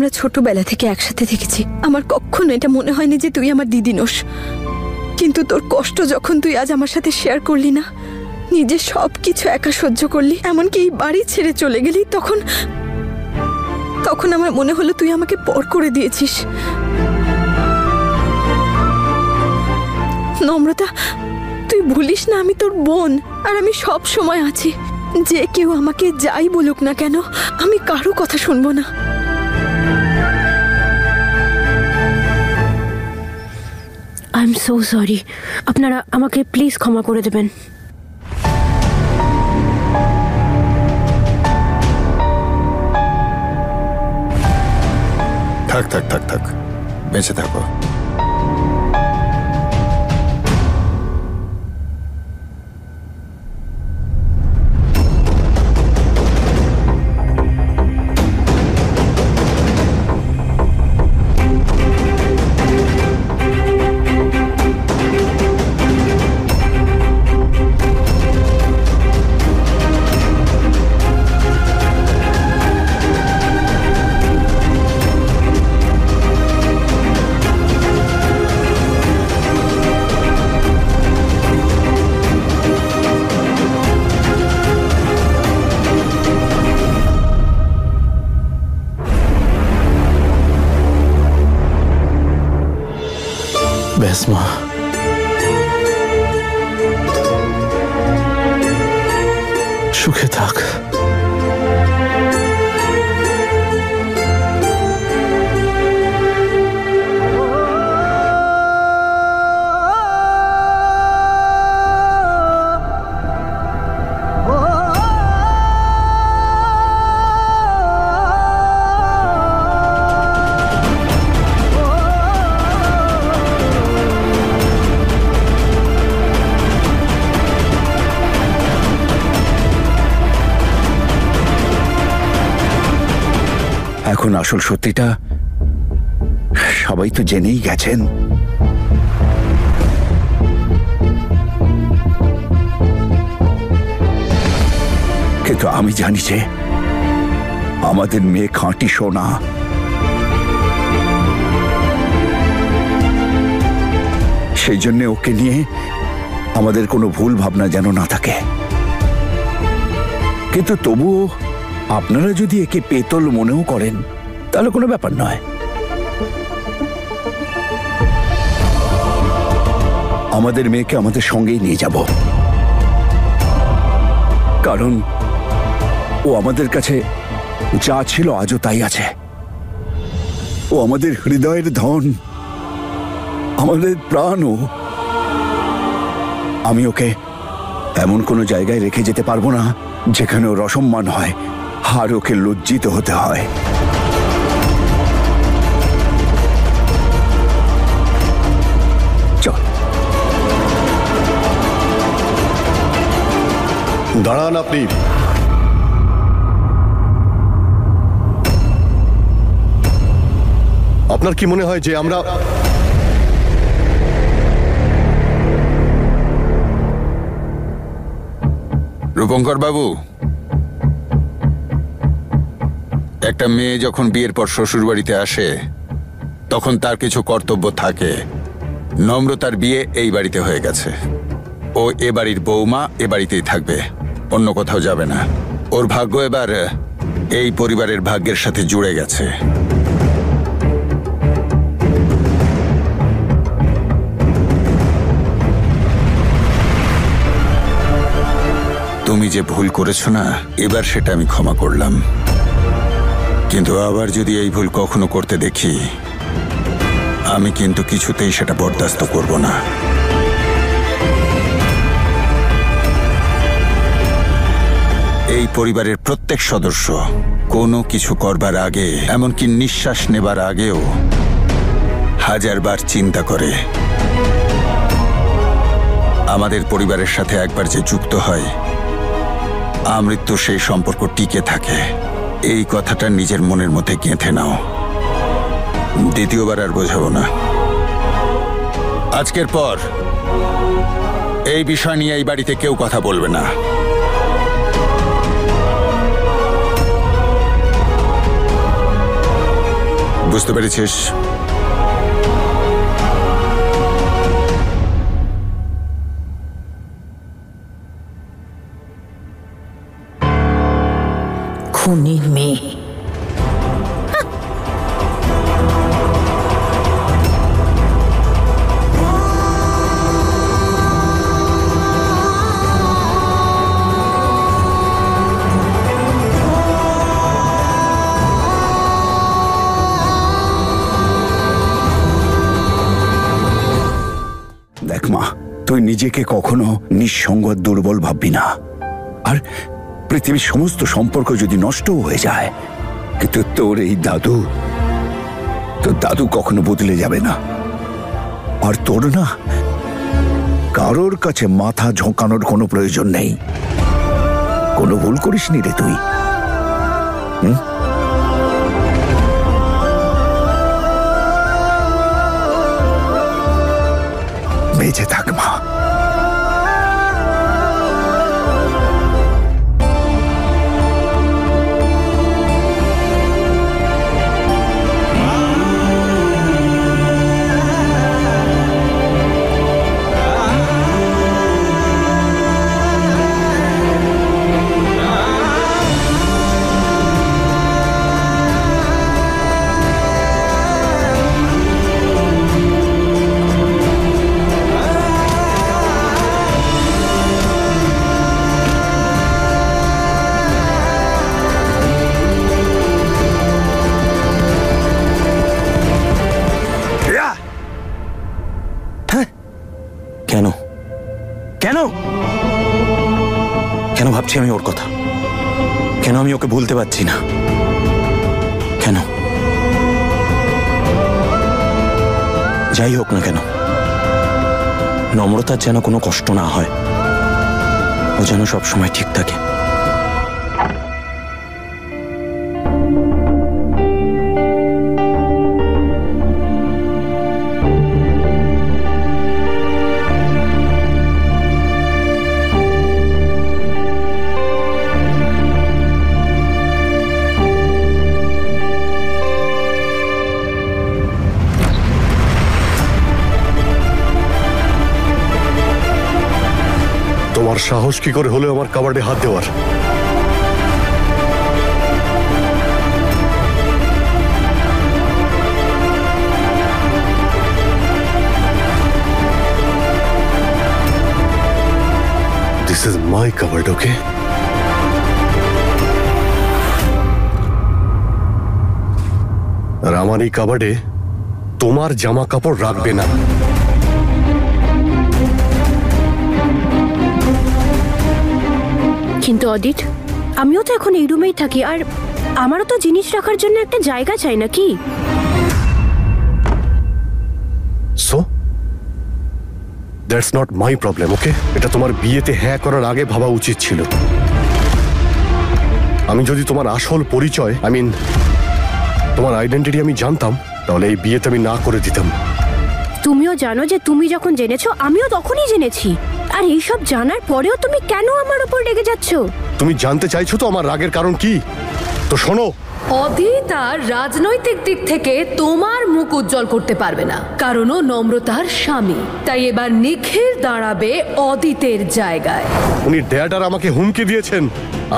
আমরা ছোটবেলা থেকে একসাথে থেকেছি। আমার কখনো এটা মনে হয়নি যে তুই আমার দিদি নোস। কিন্তু তোর কষ্ট যখন তুই আজ আমার সাথে শেয়ার করলি না, নিজে সবকিছু একা সহ্য করলি, এমনকি এই বাড়ি ছেড়ে চলে গেলি, তখন আমার মনে হলো তুই আমাকে পর করে দিয়েছিস। নম্রতা, তুই ভুলিস না আমি তোর বোন, আর আমি সব সময় আছি। যে কেউ আমাকে যাই বলুক না কেন, আমি কারো কথা শুনবো না। I am so sorry. আপনারা আমাকে প্লিজ ক্ষমা করে দেবেন। থাক থাক থাক থাক, বেঁচে থাকো। ব্যাস মা, সুখে থাক। এখন আসল সত্যিটা সবাই তো জেনেই গেছেন। কিন্তু আমি জানি যে আমাদের মেয়ে খাঁটি সোনা। সেই জন্য ওকে নিয়ে আমাদের কোনো ভুল ভাবনা যেন না থাকে। কিন্তু তবুও আপনারা যদি একে পেতল মনেও করেন তাহলে কোনো ব্যাপার নয়। আমাদের মেয়েকে আমাদের সঙ্গেই নিয়ে যাব, কারণ ও আমাদের কাছে যা ছিল আজও তাই আছে। ও আমাদের হৃদয়ের ধন, আমাদের প্রাণও। আমি ওকে এমন কোনো জায়গায় রেখে যেতে পারবো না যেখানে ওর অসম্মান হয় আর ওকে লজ্জিত হতে হয়। চল। দাঁড়ান আপনি। আপনার কি মনে হয় যে আমরা রূপঙ্কর বাবু, একটা মেয়ে যখন বিয়ের পর শ্বশুর বাড়িতে আসে তখন তার কিছু কর্তব্য থাকে। নম্রতার বিয়ে এই বাড়িতে হয়ে গেছে। ও এ বাড়ির বৌমা, এ বাড়িতেই থাকবে, অন্য কোথাও যাবে না। ওর ভাগ্য এবার এই পরিবারের ভাগ্যের সাথে জুড়ে গেছে। তুমি যে ভুল করেছো না, এবার সেটা আমি ক্ষমা করলাম। কিন্তু আবার যদি এই ভুল কখনো করতে দেখি, আমি কিন্তু কিছুতেই সেটা বরদাস্ত করব না। এই পরিবারের প্রত্যেক সদস্য কোনো কিছু করবার আগে, এমনকি নিঃশ্বাস নেবার আগেও 1000 বার চিন্তা করে। আমাদের পরিবারের সাথে একবার যে যুক্ত হয়, আমৃত্যু সেই সম্পর্ক টিকে থাকে। এই কথাটা নিজের মনের মধ্যে গেঁথে নাও। দ্বিতীয়বার আর বোঝাবো না। আজকের পর এই বিষয় নিয়ে এই বাড়িতে কেউ কথা বলবে না। বুঝতে পেরেছিস? খুনির মেয়ে। দেখ মা, তুই নিজেকে কখনো নিঃসঙ্গ আর দুর্বল ভাববি না। আর পৃথিবীর সমস্ত সম্পর্ক যদি নষ্টও হয়ে যায়, কিন্তু তোর দাদু কখনো বদলে যাবে না। আর তোর না কারোর কাছে মাথা ঝোঁকানোর কোনো প্রয়োজন নেই। কোনো ভুল করিসনি রে তুই। বেঁচে থাক মা। কেন কেন কেন ভাবছি আমি ওর কথা? কেন আমি ওকে ভুলতে পারছি না? কেন? যাই হোক না কেন, নম্রতার যেন কোনো কষ্ট না হয়, ও যেন সবসময় ঠিক থাকে। তোমার সাহস কি করে হলো আমার কাবার্ডে হাত দেওয়ার? দিস ইজ মাই কাবার্ড, ওকে? আর আমার এই কাবার্ডে তোমার জামা কাপড় রাখবে না। কিন্তু অদিত, আমিও তো এখন এই রুমেই থাকি, আর আমারও তো জিনিস রাখার জন্য একটা জায়গা চাই নাকি? So that's not my problem, okay? এটা তোমার বিয়েতে হ্যাঁ করার আগে ভাবা উচিত ছিল। আমি যদি তোমার আসল পরিচয়, তোমার আইডেন্টিটি আমি জানতাম, তাহলে এই বিয়েতে আমি না করে দিতাম। তুমিও জানো যে তুমি যখন জেনেছো আমিও তখনই জেনেছি, আর এইসব জানার পরেও তুমি কেন আমার উপর রেগে যাচ্ছ? তুমি জানতে চাইছো তো আমার রাগের কারণ কি? তো শোনো, অদিত আর রাজনৈতিক দিক থেকে তোমার মুখ উজ্জ্বল করতে পারবে না, কারণ ও নম্রতার স্বামী। তাই এবার নিখিল দাঁড়াবে অদিতের জায়গায়। উনি ড্যাড আর আমাকে হুমকি দিয়েছেন,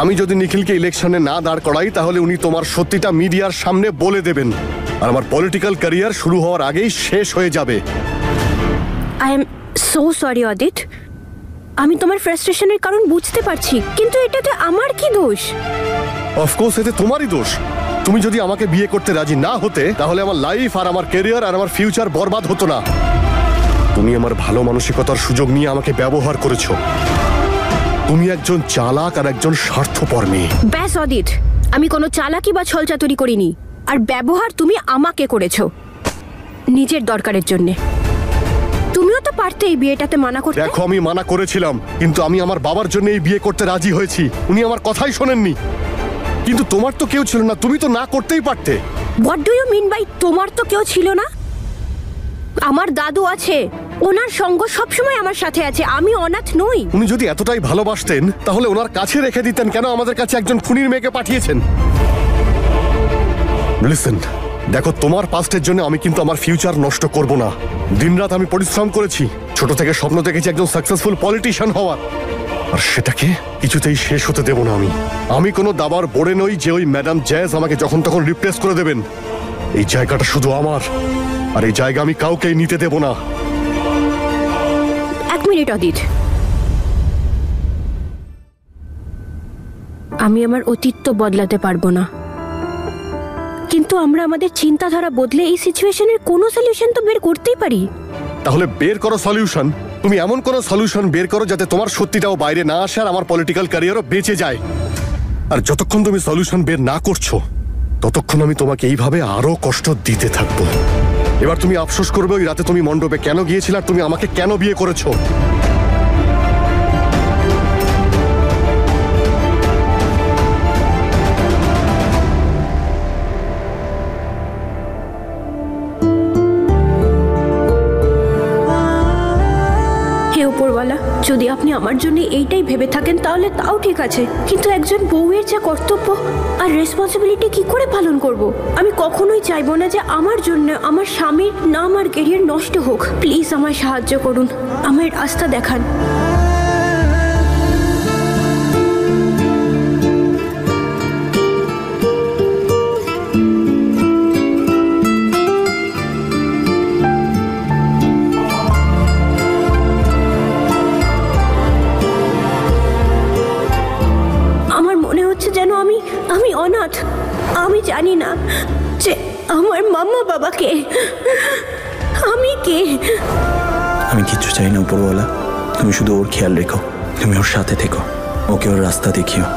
আমি যদি নিখিলকে ইলেকশনে না দাঁড় করাই তাহলে উনি তোমার সত্যিটা মিডিয়ার সামনে বলে দেবেন, আর আমার পলিটিক্যাল ক্যারিয়ার শুরু হওয়ার আগেই শেষ হয়ে যাবে। আই এম সো সরি অদিত, আমি তোমার ফ্রাস্ট্রেশনের কারণ বুঝতে পারছি, কিন্তু এটাতে আমার কি দোষ? অফকোর্স এতে তোমারই দোষ। তুমি যদি আমাকে বিয়ে করতে রাজি না হতে, তাহলে আমার লাইফ আর আমার ক্যারিয়ার আর আমার ফিউচার বরবাদ হতো না। তুমি আমার ভালো মানসিকতার সুযোগ নিয়ে আমাকে ব্যবহার করেছো। তুমি একজন চালাক আর একজন স্বার্থপর মেয়ে। ব্যাস অদিত, আমি কোনো চালাকি বা ছলচাতুরি করিনি, আর ব্যবহার তুমি আমাকে করেছো নিজের দরকারের জন্যে। তুমিও তো পারতে এই বিয়েটাতে মানা করতে। দেখো, আমি মানা করেছিলাম, কিন্তু আমি আমার বাবার জন্য এই বিয়ে করতে রাজি হয়েছি। উনি আমার কথাই শোনেননি। কিন্তু তোমার তো কেউ ছিল না, তুমি তো না করতেই পারতে। What do you mean by তোমার তো কেউ ছিল না? আমার দাদু আছে, ওনার সঙ্গ সবসময় আমার সাথে আছে, আমি অনাথ নই। উনি যদি এতটাই ভালোবাসতেন তাহলে ওনার কাছে রেখে দিতেন, কেন আমাদের কাছে একজন খুনির মেয়েকে পাঠিয়েছেন? লিসেন, দেখো, তোমার পাস্টের জন্য আমি কিন্তু আমার ফিউচার নষ্ট করব না। দিনরাত আমি পরিশ্রম করেছি, ছোট থেকে স্বপ্ন দেখেছি একজন সাকসেসফুল পলিটিশিয়ান হওয়ার, আর সেটাকে কিছুতেই শেষ হতে দেব না। আমি কোনো দাবার বোর্ডে নই যে ওই ম্যাডাম জ্যাজ আমাকে যখন তখন রিপ্লেস করে দেবেন। এই জায়গাটা শুধু আমার, আর এই জায়গা আমি কাউকেই নিতে দেব না। এক মিনিট অদিত, আমি আমার অতীত তো বদলাতে পারবো না, কিন্তু আমরা আমাদের চিন্তাধারা বদলে এই সিচুয়েশনের কোনো সলিউশন তো বের করতেই পারি। তাহলে বের করো সলিউশন। তুমি এমন কোনো সলিউশন বের করো যাতে তোমার সত্যিটাও বাইরে না আসে আর আমার পলিটিক্যাল ক্যারিয়ারও বেঁচে যায়। আর যতক্ষণ তুমি সলিউশন বের না করছো ততক্ষণ আমি তোমাকে এইভাবে আরো কষ্ট দিতে থাকবো। এবার তুমি আফসোস করবে ওই রাতে তুমি মণ্ডপে কেন গিয়েছিলে আর তুমি আমাকে কেন বিয়ে করেছো। উপরওয়ালা, যদি আপনি আমার জন্য এইটাই ভেবে থাকেন তাহলে তাও ঠিক আছে, কিন্তু একজন বউয়ের যে কর্তব্য আর রেসপন্সিবিলিটি কি করে পালন করব? আমি কখনোই চাইবো না যে আমার জন্য আমার স্বামীর নাম আর ক্যারিয়ার নষ্ট হোক। প্লিজ আমায় সাহায্য করুন, আমায় রাস্তা দেখান। যেন আমি অনাথ। আমি জানি না যে আমার মাম্মা বাবা কে, আমি কে। আমি কিচ্ছু চাই না উপরওয়ালা, তুমি শুধু ওর খেয়াল রেখো, তুমি ওর সাথে থেকো, ওকে ওর রাস্তা দেখিও।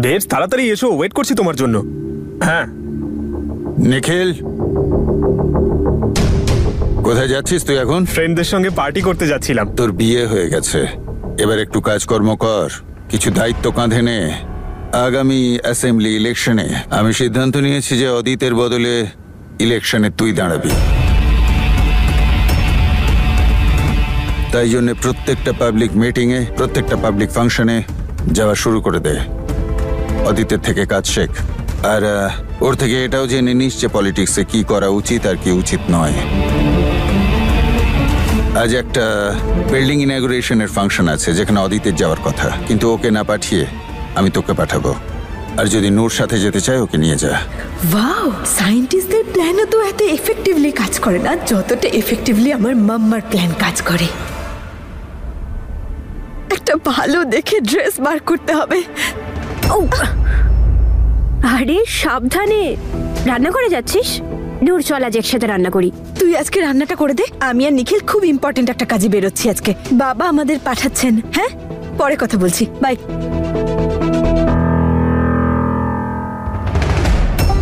বেশ তাড়াতাড়ি এসো, ওয়েট করছি তোমার জন্য। হ্যাঁ নিখিল, কোথায় যাচ্ছিস তুই এখন? ফ্রেন্ডদের সঙ্গে পার্টি করতে যাচ্ছিলাম। তোর বিয়ে হয়ে গেছে, এবার একটু কাজকর্ম কর, কিছু দায়িত্ব কাঁধে নে। আগামী অ্যাসেম্বলি ইলেকশনে আমি সিদ্ধান্ত নিয়েছি যে অদিতের বদলে ইলেকশনে তুই দাঁড়াবি। তাই জন্য প্রত্যেকটা পাবলিক মিটিংয়ে, প্রত্যেকটা পাবলিক ফাংশনে যাওয়া শুরু করে দে। অদিতের থেকে কাজ শেখ, আর ওর থেকে এটাও জেনে নিস যে পলিটিক্সে কি করা উচিত আর কি উচিত নয়। আজ একটা বিল্ডিং ইনঅগ্রেশনের ফাংশন আছে যেখানে অদিতের যাওয়ার কথা, কিন্তু ওকে না পাঠিয়ে আমি তোকে পাঠাবো। আর যদি নূর সাথে যেতে চায় ওকে নিয়ে যা। ওয়াও, সায়েন্টিস্টদের প্ল্যানও তো এত এফেক্টিভলি কাজ করে না যতটা এফেক্টিভলি আমার মাম্মার প্ল্যান কাজ করে। একটা ভালো দেখে ড্রেস বার করতে হবে। আরে সাবধানে, রান্না করে যাচ্ছিস? নূর চল আজ একসাথে রান্না করি। তুই আজকে রান্নাটা করে দে, আমি আর নিখিল খুব ইম্পর্টেন্ট একটা কাজে বেরোচ্ছি আজকে। বাবা আমাদের পাঠাচ্ছেন। হ্যাঁ, পরে কথা বলছি, বাই।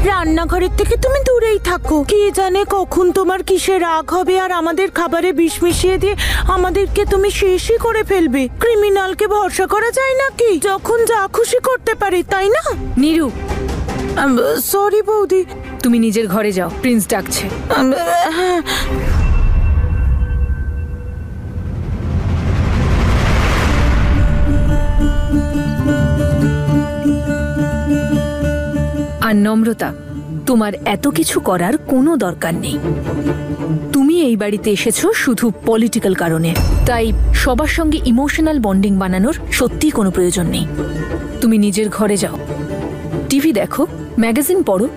রান্নাঘরের থেকে তুমি দূরেই থাকো, কে জানে কখন তোমার কিসে রাগ হবে আর আমাদের খাবারে বিষ মিশিয়ে দিয়ে আমাদেরকে তুমি শেষই করে ফেলবে। ক্রিমিনালকে ভরসা করা যায় নাকি? যখন যা খুশি করতে পারে, তাই না? নীরু, সরি বৌদি। তুমি নিজের ঘরে যাও, প্রিন্স ডাকছে। হ্যাঁ, আর নম্রতা, তোমার এত কিছু করার কোনো দরকার নেই। তুমি এই বাড়িতে এসেছো শুধু পলিটিক্যাল কারণে, তাই সবার সঙ্গে ইমোশনাল বন্ডিং বানানোর সত্যিই কোনো প্রয়োজন নেই। তুমি নিজের ঘরে যাও, টিভি দেখো, ম্যাগাজিন পড়ো,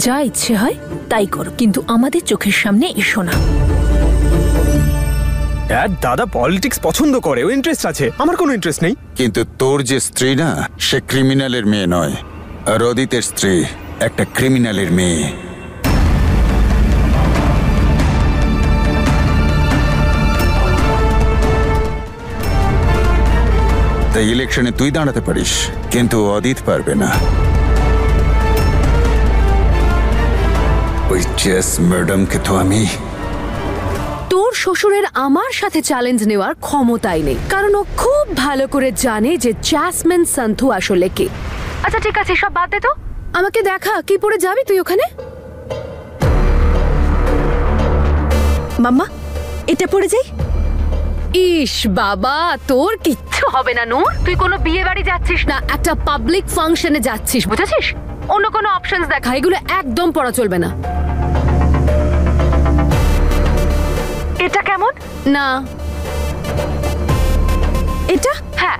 যা ইচ্ছে হয় তাই করো, কিন্তু আমাদের চোখের সামনে এসো না। দাদা পলিটিক্স পছন্দ করে, ও ইন্টারেস্ট আছে, আমার কোনো ইন্টারেস্ট নেই। কিন্তু তোর যে স্ত্রী না, সে ক্রিমিনালের মেয়ে নয়, আর অদিতের স্ত্রী একটা ক্রিমিনালের মেয়ে। তাই ইলেকশনে তুই দাঁড়াতে পারিস, কিন্তু অদিত পারবে না। ওই চেস ম্যাডামকে তো আমি তোর শ্বশুরের আমার সাথে চ্যালেঞ্জ নেওয়ার ক্ষমতাই নেই, কারণ ও খুব ভালো করে জানে যে জ্যাসমিন সন্থু আসলে কে। আচ্ছা ঠিক আছে, সব বাদ দে তো। আমাকে দেখা, কি পরে যাবি তুই ওখানে? মাম্মা, এটা পরে যাই। ইস বাবা, তোর কিচ্ছু হবে না নূর। তুই কোনো বিয়ে বাড়ি যাচ্ছিস না, একটা পাবলিক ফাংশনে যাচ্ছিস, বুঝেছিস? অন্য কোনো অপশনস দেখা, এগুলো একদম পড়া চলবে না। এটা কেমন? না, এটা? হ্যাঁ,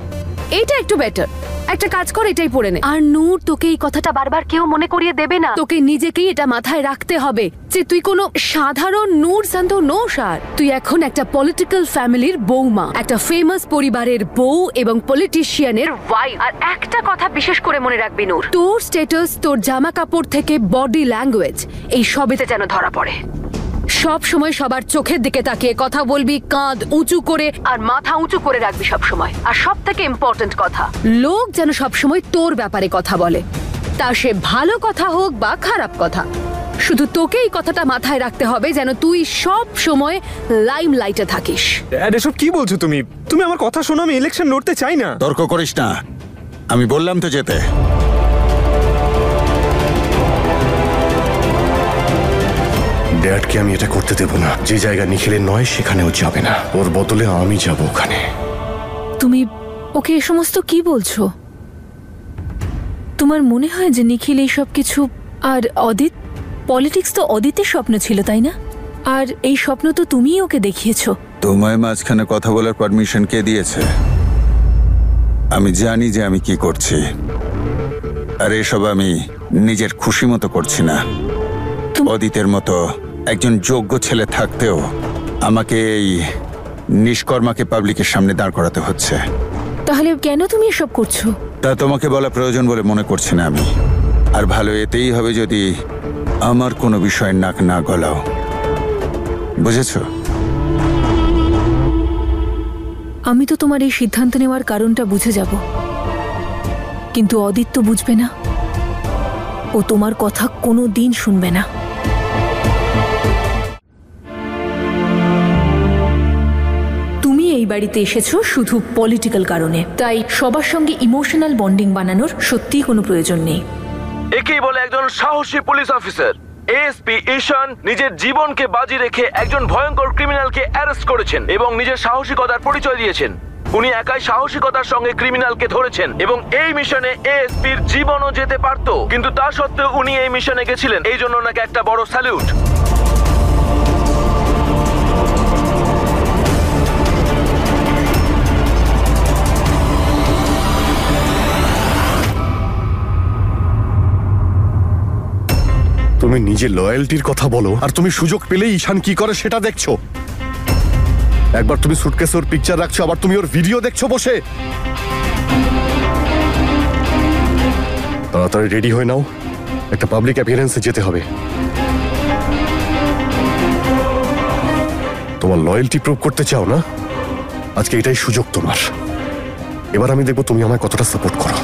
এইটা একটু বেটার। একটা কাজ কর, এটাই পড়ে নে। আর নূর, তোকে এই কথাটা বারবার কেউ মনে করিয়ে দেবে না। তোকে নিজেকেই এটা মাথায় রাখতে হবে যে তুই কোনো সাধারণ নূর সন্ত নোস। আর তুই এখন একটা পলিটিক্যাল ফ্যামিলির বৌমা, একটা ফেমাস পরিবারের বউ এবং পলিটিশিয়ানের ওয়াইফ। আর একটা কথা বিশেষ করে মনে রাখবি নূর, তোর স্ট্যাটাস, তোর জামা কাপড় থেকে বডি ল্যাঙ্গুয়েজ, এই সবেতে যেন ধরা পড়ে। সব সময় সবার চোখের দিকে তাকিয়ে কথা বলবি, কাঁধ উঁচু করে আর মাথা উঁচু করে রাখবি সব সময়। আর সব থেকে ইম্পর্টেন্ট কথা, লোক যেন সব সময় তোর ব্যাপারে কথা বলে, তা সে ভালো কথা হোক বা খারাপ কথা। শুধু তোকে এই কথাটা মাথায় রাখতে হবে যেন তুই সব সময় লাইম লাইটে থাকিস। ড্যাড, এসব কি বলছো তুমি? তুমি আমার কথা শোনো, আমি ইলেকশন লড়তে চাই না। তর্ক করিস না, আমি বললাম তো যেতে। ড্যাডকে আমি এটা করতে দেব না। যে জায়গা নিখিলের নয় সেখানেও যাবে না। ওর বদলে আমি যাব ওখানে। তুমি ওকে এ সমস্ত কি বলছো? তোমার মনে হয় যে নিখিল এই সব কিছু? আর অদিত, পলিটিক্স তো অদিতের স্বপ্ন ছিল, তাই না? আর এই স্বপ্ন তো তুমিই ওকে দেখিয়েছো। তোমায় মাঝখানে কথা বলার পারমিশন কে দিয়েছে? আমি জানি যে আমি কি করছি, আর এসব আমি নিজের খুশি মতো করছি না। অদিতের মতো একজন যোগ্য ছেলে থাকতেও আমাকে এই নিষ্কর্মাকে পাবলিকের সামনে দাঁড় করাতে হচ্ছে। তাহলে কেন তুমি এসব করছো? তা তোমাকে বলা প্রয়োজন বলে মনে করছি না আমি। আর ভালো এতেই হবে যদি আমার কোনো বিষয় নাক না গলাও, বুঝেছো? আমি তো তোমার এই সিদ্ধান্ত নেওয়ার কারণটা বুঝে যাব, কিন্তু অদিত তো বুঝবে না। ও তোমার কথা কোনো দিন শুনবে না। তুমি এই বাড়িতে এসেছো শুধু পলিটিক্যাল কারণে, তাই সবার সঙ্গে ইমোশনাল বন্ডিং বানানোর সত্যিই কোনো প্রয়োজন নেই। একেই বলে একজন সাহসী পুলিশ অফিসার। এএসপি ঈশান নিজের জীবনকে বাজি রেখে একজন ভয়ঙ্কর ক্রিমিনালকে অ্যারেস্ট করেছেন এবং নিজের সাহসিকতার পরিচয় দিয়েছেন। উনি একাই সাহসিকতার সঙ্গে ক্রিমিনালকে ধরেছেন এবং এই মিশনে এএসপির জীবনও যেতে পারত, কিন্তু তা সত্ত্বেও উনি এই মিশনে গেছিলেন। এই জন্য ওনাকে একটা বড় স্যালুট। তুমি নিজের লয়্যালটির কথা বলো, আর তুমি সুযোগ পেলেই ঈশান কি করে সেটা দেখছো। একবার তুমি সুটকেসে ওর পিকচার রাখছো, আবার তুমি ওর ভিডিও দেখছো বসে। তাড়াতাড়ি রেডি হয়ে নাও, একটা পাবলিক অ্যাপিয়ারেন্সে যেতে হবে। তোমার লয়্যালটি প্রুভ করতে চাও না? আজকে এটাই সুযোগ তোমার। এবার আমি দেখবো তুমি আমায় কতটা সাপোর্ট করো।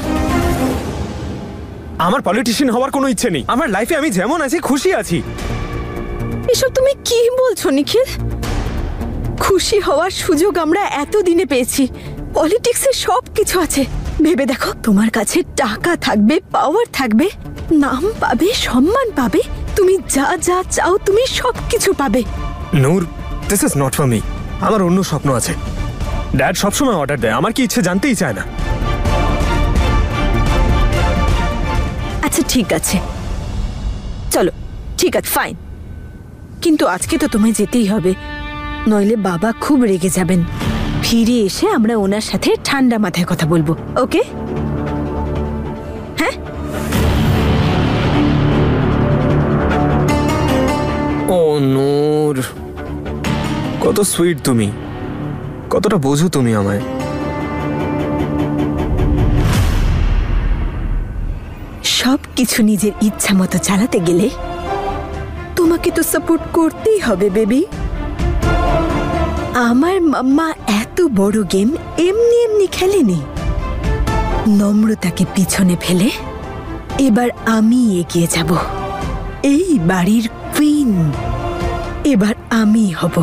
আমার পলিটিশিয়ান হওয়ার কোনো ইচ্ছে নেই। আমার লাইফে আমি যেমন আছি খুশি আছি। এসব তুমি কি বলছো নিখিল? খুশি হওয়ার সুযোগ আমরা এতদিনে পেয়েছি। পলিটিক্সে সব কিছু আছে। ভেবে দেখো, তোমার কাছে টাকা থাকবে, পাওয়ার থাকবে, নাম পাবে, সম্মান পাবে। তুমি যা যা চাও তুমি সব কিছু পাবে। Noor, this is not for me. আমার অন্য স্বপ্ন আছে। ড্যাড সবসময় অর্ডার দেয়, আমার কি ইচ্ছে জানতেই চায় না। আচ্ছা ঠিক আছে, চলো, ঠিক আছে, ফাইন। কিন্তু আজকে তো তোমায় যেতেই হবে, নইলে বাবা খুব রেগে যাবেন। ফিরে এসে আমরা ওনার সাথে ঠান্ডা মাথায় কথা বলবো, ওকে? হ্যাঁ। ও নূর, কত সুইট তুমি, কতটা বোঝো তুমি আমায়। সব কিছু নিজের ইচ্ছা মতো চালাতে গেলে তোমাকে তো সাপোর্ট করতেই হবে বেবি। আমার মাম্মা এত বড় গেম এমনি এমনি খেলেনি। নম্রতাকে পিছনে ফেলে এবার আমি এগিয়ে যাব। এই বাড়ির কুইন এবার আমি হব।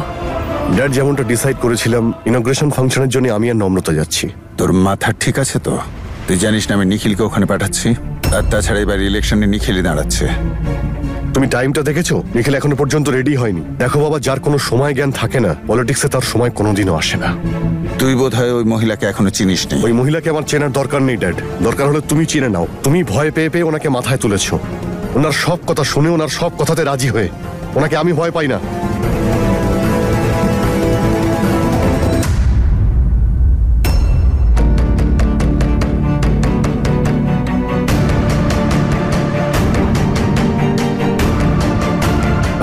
ড্যাড যেমনটা ডিসাইড করেছিলাম, ইনগ্রেশন ফাংশনের জন্য আমি আর নম্রতা যাচ্ছি। তোর মাথা ঠিক আছে তো? তুই জানিস না আমি নিখিলকে ওখানে পাঠাচ্ছি, আর তাছাড়া এবার ইলেকশনে নিখিলই দাঁড়াচ্ছে। তুমি টাইমটা দেখেছো? নিখিল এখনো পর্যন্ত রেডি হয়নি। দেখো বাবা, যার কোনো সময় জ্ঞান থাকে না, পলিটিক্সে তার সময় কোনোদিনও আসে না। তুই বোধহয় ওই মহিলাকে এখনো চিনিস নি। ওই মহিলাকে আমার চেনার দরকার নেই ড্যাড, দরকার হলে তুমি চিনে নাও। তুমি ভয় পেয়ে পেয়ে ওনাকে মাথায় তুলেছো, ওনার সব কথা শুনে, ওনার সব কথাতে রাজি হয়ে। ওনাকে আমি ভয় পাই না।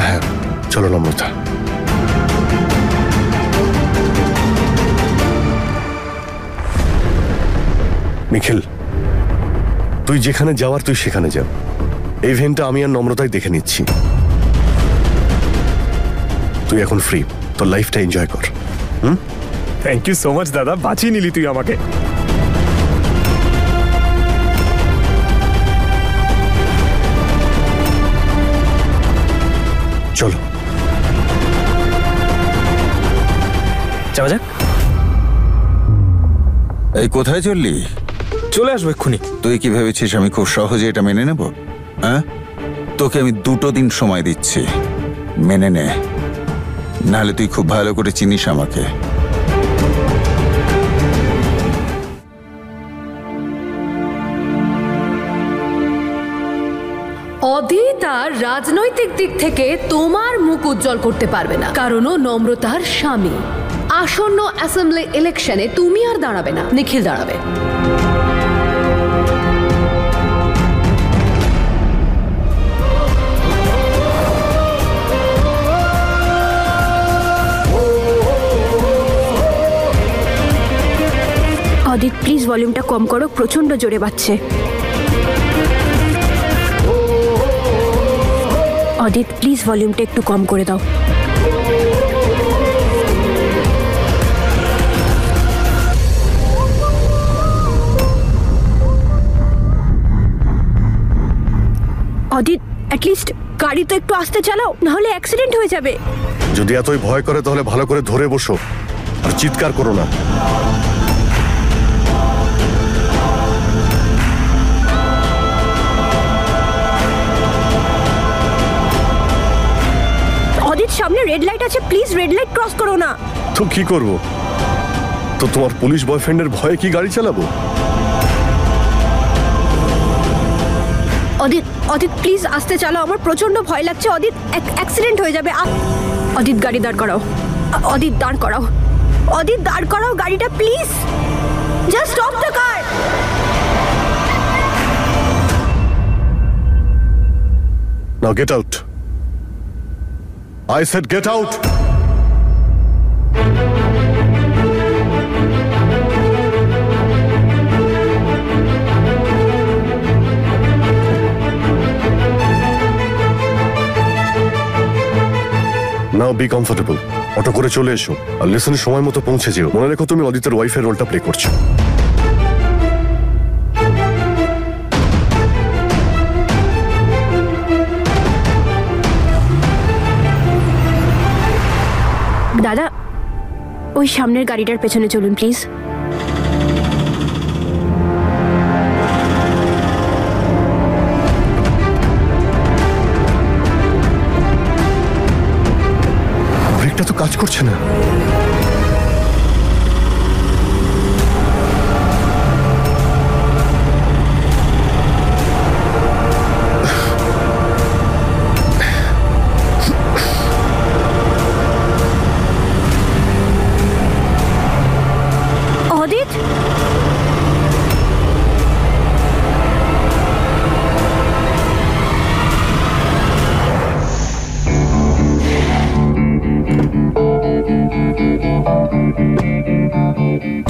হ্যাঁ, চলো নম্রতা। নিখিল, তুই যেখানে যাওয়ার তুই সেখানে যা। এই ইভেন্টটা আমি আর নম্রতাই দেখে নিচ্ছি। তুই এখন ফ্রি, তোর লাইফটা এনজয় কর। থ্যাংক ইউ সো মাচ দাদা, বাঁচিয়ে নিলি তুই আমাকে। চলো যাওয়া যাক। এই কোথায় চললি? চলে আসবো এক্ষুনি। তুই কি ভেবেছিস আমি খুব সহজে এটা মেনে নেব? হ্যাঁ, তোকে আমি 2 দিন সময় দিচ্ছি, মেনে নে, নাহলে তুই খুব ভালো করে চিনিস আমাকে। অদিত আর রাজনৈতিক দিক থেকে তোমার মুখ উজ্জ্বল করতে পারবে না, কারণ ও নম্রতার স্বামী। আসন্ন অ্যাসেম্বলি ইলেকশনে তুমি আর দাঁড়াবে না, নিখিল দাঁড়াবে। অদিত প্লিজ ভলিউমটা কম করো, প্রচন্ড জোরে বাজছে। অদিত প্লিজ ভলিউমটা একটু কম করে দাও। অদিত অ্যাটলিস্ট গাড়ি তো একটু আস্তে চালাও, নাহলে অ্যাক্সিডেন্ট হয়ে যাবে। যদি এতই ভয় করে তাহলে ভালো করে ধরে বসো আর চিৎকার করো না। অদিত সামনে রেড লাইট আছে, প্লিজ রেড লাইট ক্রস করো না। তো কি করবো? তো তোমার পুলিশ বয়ফ্রেন্ডের ভয়ে কি গাড়ি চালাবো? অদিত অদিত প্লিজ আস্তে চালাও, আমার প্রচন্ড ভয় লাগছে। অদিত অ্যাক্সিডেন্ট হয়ে যাবে। অদিত গাড়ি দাঁড় করাও, অদিত দাঁড় করাও, অদিত দাঁড় করাও গাড়িটা please. Just stop the car. Now get out. I said get out! Now be comfortable. Auto করে চলে এসো আর লেসনের সময় মতো পৌঁছে যেও। মনে রেখো তুমি অদিতের ওয়াইফের রোলটা প্লে করছো। দাদা, ওই সামনের গাড়িটার পেছনে চলুন প্লিজ। ব্রেকটা তো কাজ করছে না। অদিত,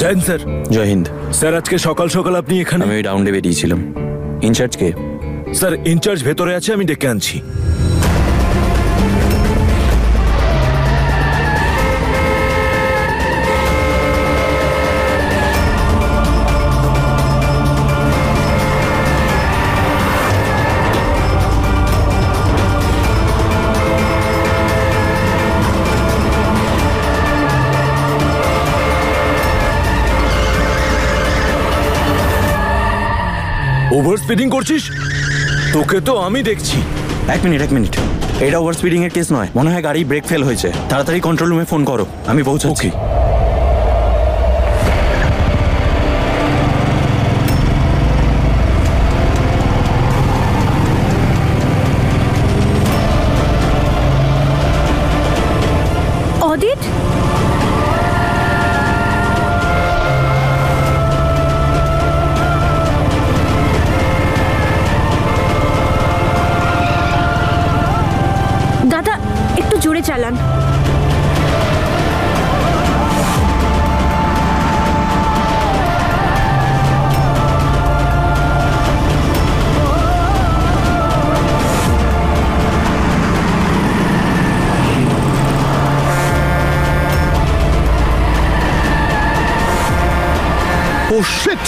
জয়েন স্যার। জয় হিন্দ স্যার, আজকে সকাল সকাল আপনি এখানে? আমি ওই রাউন্ডে বেরিয়েছিলাম। ইনচার্জ কে? স্যার, ইনচার্জ ভেতরে আছে, আমি ডেকে আনছি। ওভার স্পিডিং করছিস? তোকে তো আমি দেখছি। এক মিনিট, এটা ওভার স্পিডিং এর কেস নয়, মনে হয় গাড়ি ব্রেক ফেল হয়েছে। তাড়াতাড়ি কন্ট্রোল রুমে ফোন করো, আমি পৌঁছাচ্ছি। অদিত, দাদা একটু জোরে চালান। Oh shit!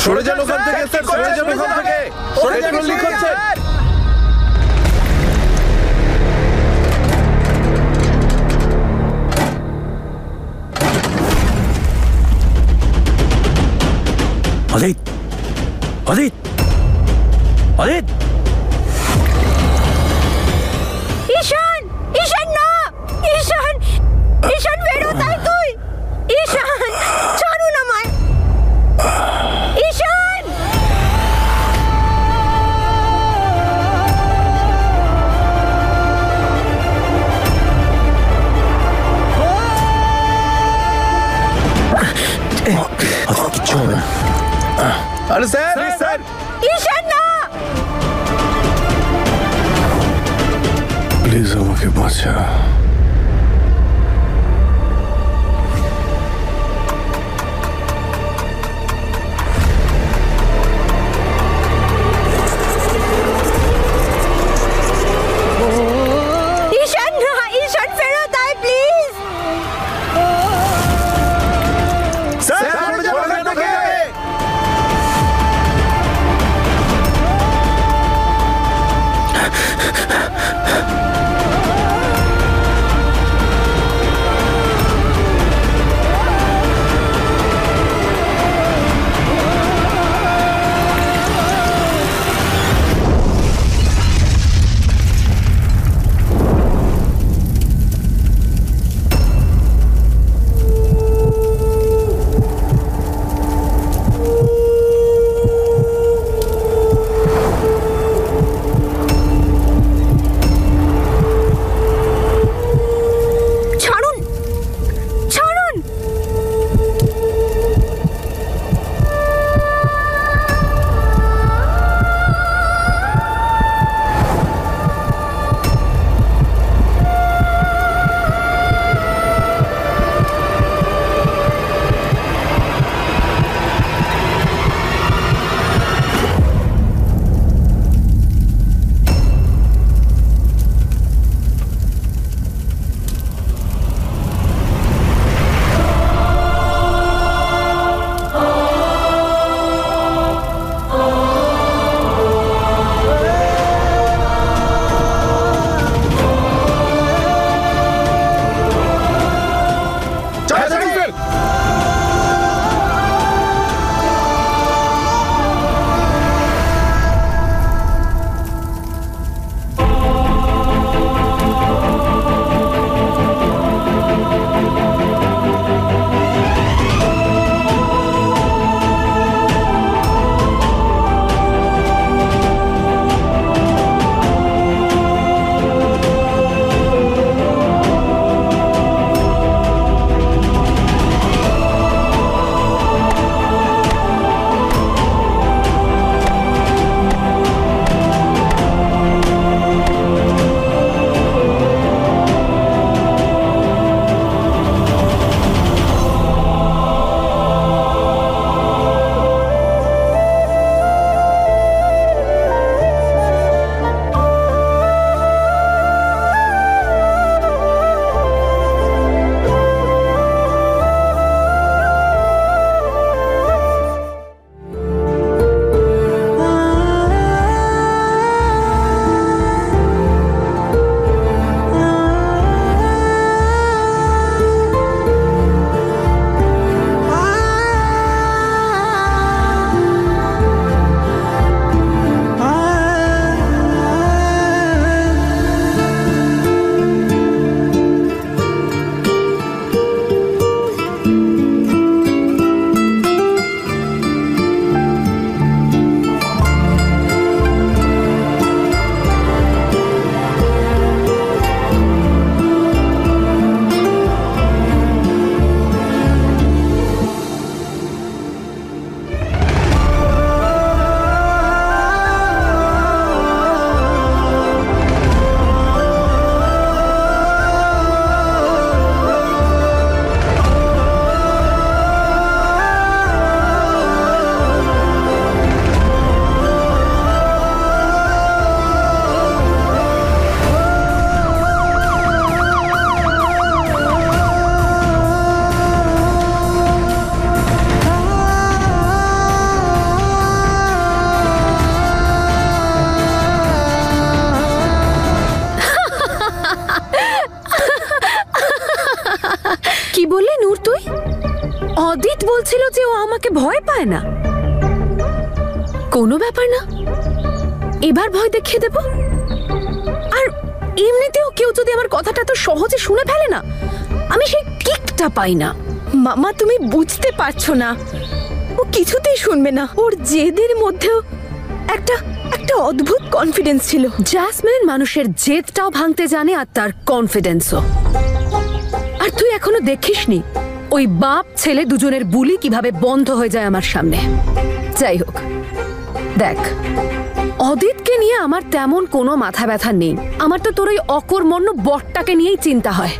সরে যান ওখান থেকে স্যার, সরে যান ওখান থেকে, সরে যান লিখছে। অদিত, অদিত, অদিত! ঈশান, ঈশান না, ঈশান, ঈশান বেরো, তাই তুই? ঈশান, ছাড়ুন আমায়, ঈশান! অদিত, কিচ্ছু হবে না। আরে স্যার, স্যার! ঈশান না! প্লিজ আমাকে বাঁচা। ঈশান না, ঈশান ফেরত আয় প্লিজ। স্যার, সরে যান ওখান থেকে। অদিত বলছিল যে ও আমাকে ভয় পায় না। কোনো ব্যাপার না, এবার ভয় দেখিয়ে দেব। আর এমনিতেও কেউ যদি আমার কথাটা তো সহজে শুনে ফেলে না, আমি সেই কিকটা পাই না। মামা, তুমি বুঝতে পারছো না, ও কিছুতেই শুনবে না। ওর জেদের মধ্যেও একটা একটা অদ্ভুত কনফিডেন্স ছিল। জ্যাসমিন মানুষের জেদটাও ভাঙতে জানে, আর তার কনফিডেন্সও। আর তুই এখনো দেখিসনি ওই বাপ ছেলে দুজনের বুলি কিভাবে বন্ধ হয়ে যায় আমার সামনে। যাই হোক, দেখ, অদিতকে নিয়ে আমার তেমন কোনো মাথা ব্যথা নেই। আমার তো তোর ওই অকর্মণ্য বটটাকে নিয়েই চিন্তা হয়।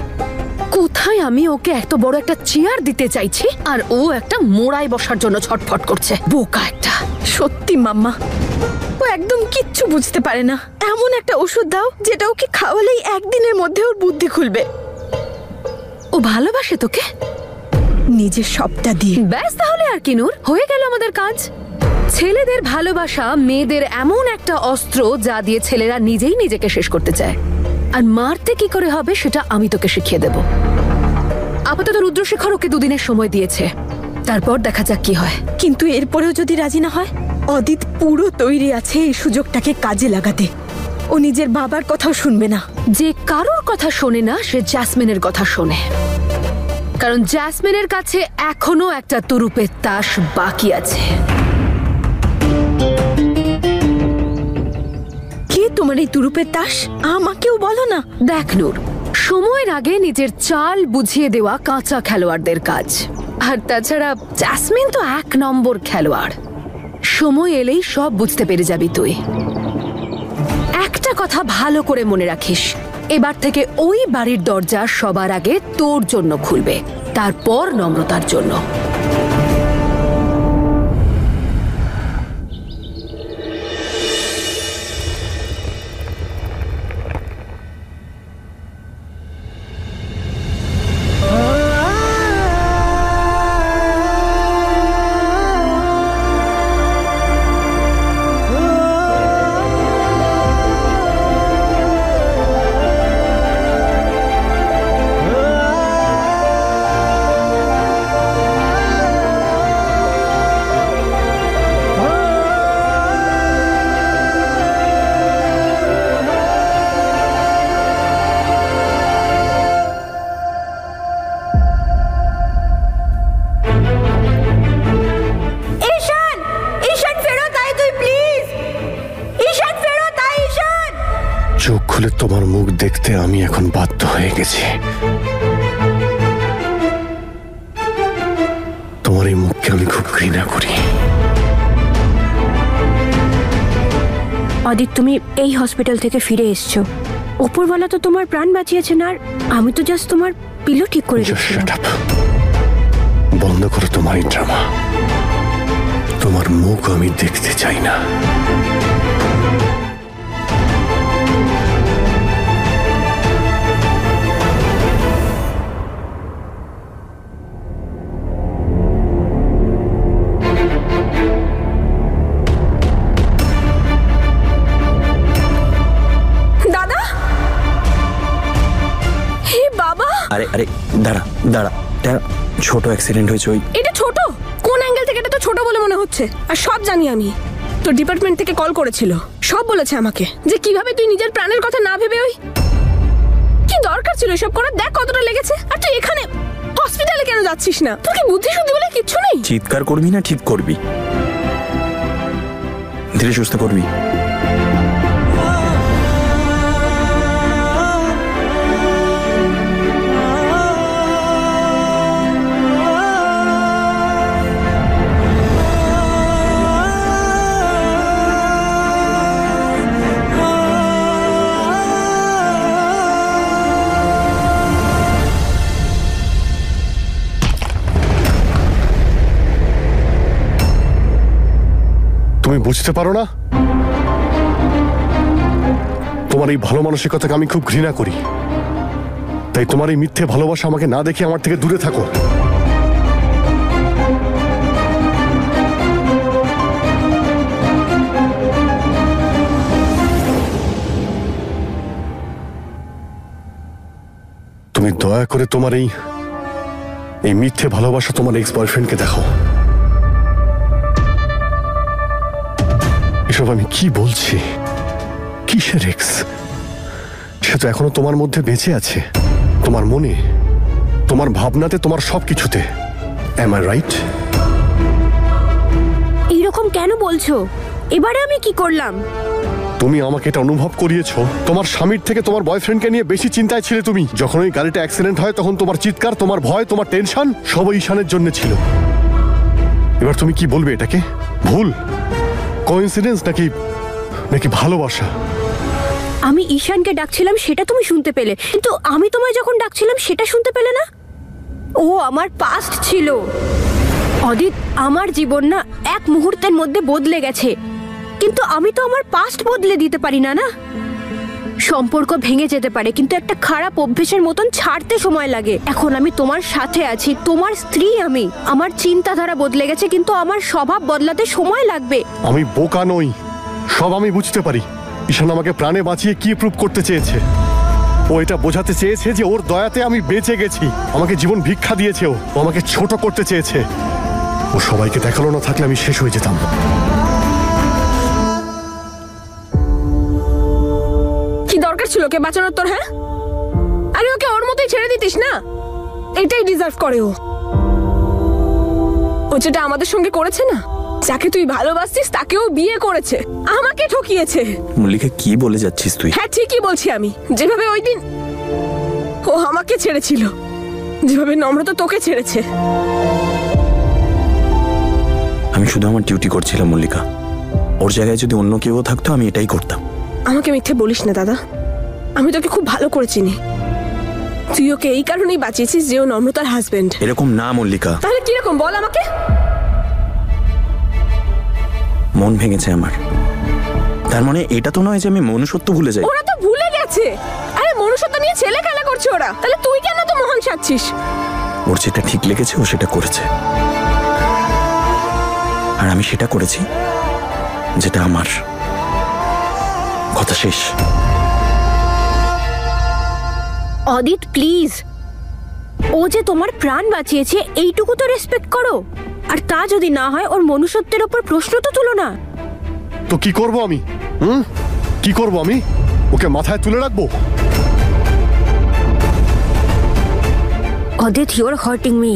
কোথায় আমি ওকে এত বড় একটা চেয়ার দিতে চাইছি, আর ও একটা মোড়ায় বসার জন্য ছটফট করছে। বোকা একটা। সত্যি মাম্মা, ও একদম কিচ্ছু বুঝতে পারে না। এমন একটা ওষুধ দাও যেটা ওকে খাওয়ালেই একদিনের মধ্যে ওর বুদ্ধি খুলবে। ও ভালোবাসে তোকে নিজের সবটা দিয়ে। ব্যাস, তাহলে আর কি নূর, হয়ে গেল আমাদের কাজ। ছেলেদের ভালোবাসা মেয়েদের এমন একটা অস্ত্র যা দিয়ে ছেলেরা নিজেই নিজেকে শেষ করতে চায়। আর মারতে কি করে হবে সেটা আমি তোকে শিখিয়ে দেব। আপাতত রুদ্রশেখর ওকে 2 দিনের সময় দিয়েছে, তারপর দেখা যাক কি হয়। কিন্তু এরপরেও যদি রাজি না হয়, অদিত পুরো তৈরি আছে এই সুযোগটাকে কাজে লাগাতে। ও নিজের বাবার কথাও শুনবে না। যে কারোর কথা শোনে না সে জ্যাসমিনের কথা শোনে, কারণ জ্যাসমিনের কাছে এখনো একটা তুরুপের তাস বাকি আছে। কে তোমার এই তুরুপের তাস? আমাকেও বলো না। দেখ নূর, সময়ের আগে নিজের চাল বুঝিয়ে দেওয়া কাঁচা খেলোয়াড়দের কাজ। আর তাছাড়া জ্যাসমিন তো 1 নম্বর খেলোয়াড়। সময় এলেই সব বুঝতে পেরে যাবি তুই। একটা কথা ভালো করে মনে রাখিস, এবার থেকে ওই বাড়ির দরজা সবার আগে তোর জন্য খুলবে, তারপর নম্রতার জন্য। চোখ খুলে তোমার মুখ দেখতে আমি এখন বাধ্য হয়ে গেছি। তোমার এই মুখকে আমি খুব ঘৃণা করি। অদিত, তুমি এই হসপিটাল থেকে ফিরে এসছো, উপরওয়ালা তো তোমার প্রাণ বাঁচিয়েছেন, আর আমি তো জাস্ট তোমার পিলো ঠিক করে দিচ্ছিলাম। বন্ধ করো তোমার এই ড্রামা। তোমার মুখ আমি দেখতে চাই না। আরে আরে দাঁড়া দাঁড়া, ছোট অ্যাক্সিডেন্ট হয়েছে। ওই এটা ছোট? কোন অ্যাঙ্গেল থেকে এটা তো ছোট বলে মনে হচ্ছে। আর সব জানি আমি। তো ডিপার্টমেন্ট থেকে কল করেছিল, সব বলেছে আমাকে যে কিভাবে তুই নিজের প্রাণের কথা না ভেবে ওই কি দরকার ছিল এসব করার। দেখ কতটা লেগেছে। আর তুই এখানে হসপিটালে কেন যাচ্ছিস না? তোর কি বুদ্ধি শুদ্ধি বলে কিচ্ছু নেই? চিৎকার করবি না, ঠিক করবি, ধীরে সুস্থে করবি। তুমি বুঝতে পারো না? তোমার এই ভালো মানসিকতাকে আমি খুব ঘৃণা করি। তাই তোমার এই মিথ্যে ভালোবাসা আমাকে না দেখে আমার থেকে দূরে থাকো। তুমি দয়া করে তোমার এই এই মিথ্যে ভালোবাসা তোমার এক্স বয়ফ্রেন্ডকে দেখাও। এসব আমি কি বলছি? কিসের এক্স? সে তো এখনো তোমার মধ্যে বেঁচে আছে, তোমার মনে, তোমার ভাবনাতে, তোমার সবকিছুতে। Am I right? এইরকম কেন বলছো? এবারে আমি কি করলাম? তুমি আমাকে এটা অনুভব করিয়েছো তোমার স্বামীর থেকে তোমার বয়ফ্রেন্ডকে নিয়ে বেশি চিন্তায় ছিলে তুমি। যখন ওই গাড়িটা অ্যাক্সিডেন্ট হয় তখন তোমার চিৎকার, তোমার ভয়, তোমার টেনশন সব ঈশানের জন্য ছিল। এবার তুমি কি বলবে? এটাকে ভুল, কোইন্সিডেন্স নাকি ভালোবাসা? আমি ঈশানকে ডাকছিলাম সেটা তুমি শুনতে পেলে, কিন্তু আমি তোমায় যখন ডাকছিলাম সেটা শুনতে পেলে না। ও আমার পাস্ট ছিল অদিত। আমার জীবন না এক মুহূর্তের মধ্যে বদলে গেছে, কিন্তু আমি তো আমার পাস্ট বদলে দিতে পারি না। না, সম্পর্ক ভেঙে যেতে পারে, কিন্তু একটা খারাপ অভ্যেসের মতন ছাড়তে সময় লাগে। এখন আমি তোমার সাথে আছি, তোমার স্ত্রী আমি। আমার চিন্তাধারা বদলে গেছে, কিন্তু আমার স্বভাব বদলাতে সময় লাগবে। আমি বোকা নই, সব আমি বুঝতে পারি। ঈশান আমাকে প্রাণে বাঁচিয়ে কি প্রুভ করতে চেয়েছে? ও এটা বোঝাতে চেয়েছে যে ওর দয়াতে আমি বেঁচে গেছি। আমাকে জীবন ভিক্ষা দিয়েছে, ও আমাকে ছোট করতে চেয়েছে। ও সবাইকে দেখালো না থাকলে আমি শেষ হয়ে যেতাম। কি দরকার ছিল ওকে বাঁচানোর তোর? হ্যাঁ, আরে ওকে ওর মতোই ছেড়ে দিতিস না। এটাই ডিজার্ভ করে ও। ও যেটা আমাদের সঙ্গে করেছে না, যাকে তুই ভালোবাসছিস তাকেও বিয়ে করেছে, আমাকে ঠকিয়েছে। মল্লিকা কি বলে যাচ্ছিস তুই? হ্যাঁ ঠিকই বলছি আমি। যেভাবে ওই দিন ও আমাকে ছেড়েছিল, যেভাবে নম্রতা তোকে ছেড়েছে। আমি শুধু আমার ডিউটি করছিলাম মল্লিকা। ওর জায়গায় যদি অন্য কেউ থাকতো আমি এটাই করতাম। আমাকে মিথ্যে বলিস না দাদা, আমি তোকে খুব ভালো করে চিনি। তুই ওকে এই কারণেই বাঁচিয়েছিস যে ও নম্রতার হাজবেন্ড। এরকম না মল্লিকা। তাহলে কিরকম বল আমাকে? মন ভেঙেছে আমার। তার মানে এটা তো নয় যে আমি মনুষ্যত্ব ভুলে যাই। ওরা তো ভুলে গেছে। আরে মনুষ্যত্ব নিয়ে ছেলে খেলা করছে ওরা। তাহলে তুই কেন তো মহান সাজছিস? ওর যেটা ঠিক লেগেছে ও সেটা করেছে, আর আমি সেটা করেছি যেটা আমার। কথা শেষ। অদিত প্লিজ, ও যে তোমার প্রাণ বাঁচিয়েছে এইটুকু তো রেসপেক্ট করো। আর তা যদি না হয় ওর মনুষ্যত্বের উপর প্রশ্ন তো তুলো না। তো কি করব আমি? কি করব আমি? ওকে মাথায় তুলে রাখবো? অদিত, ইউ আর হার্টিং মি।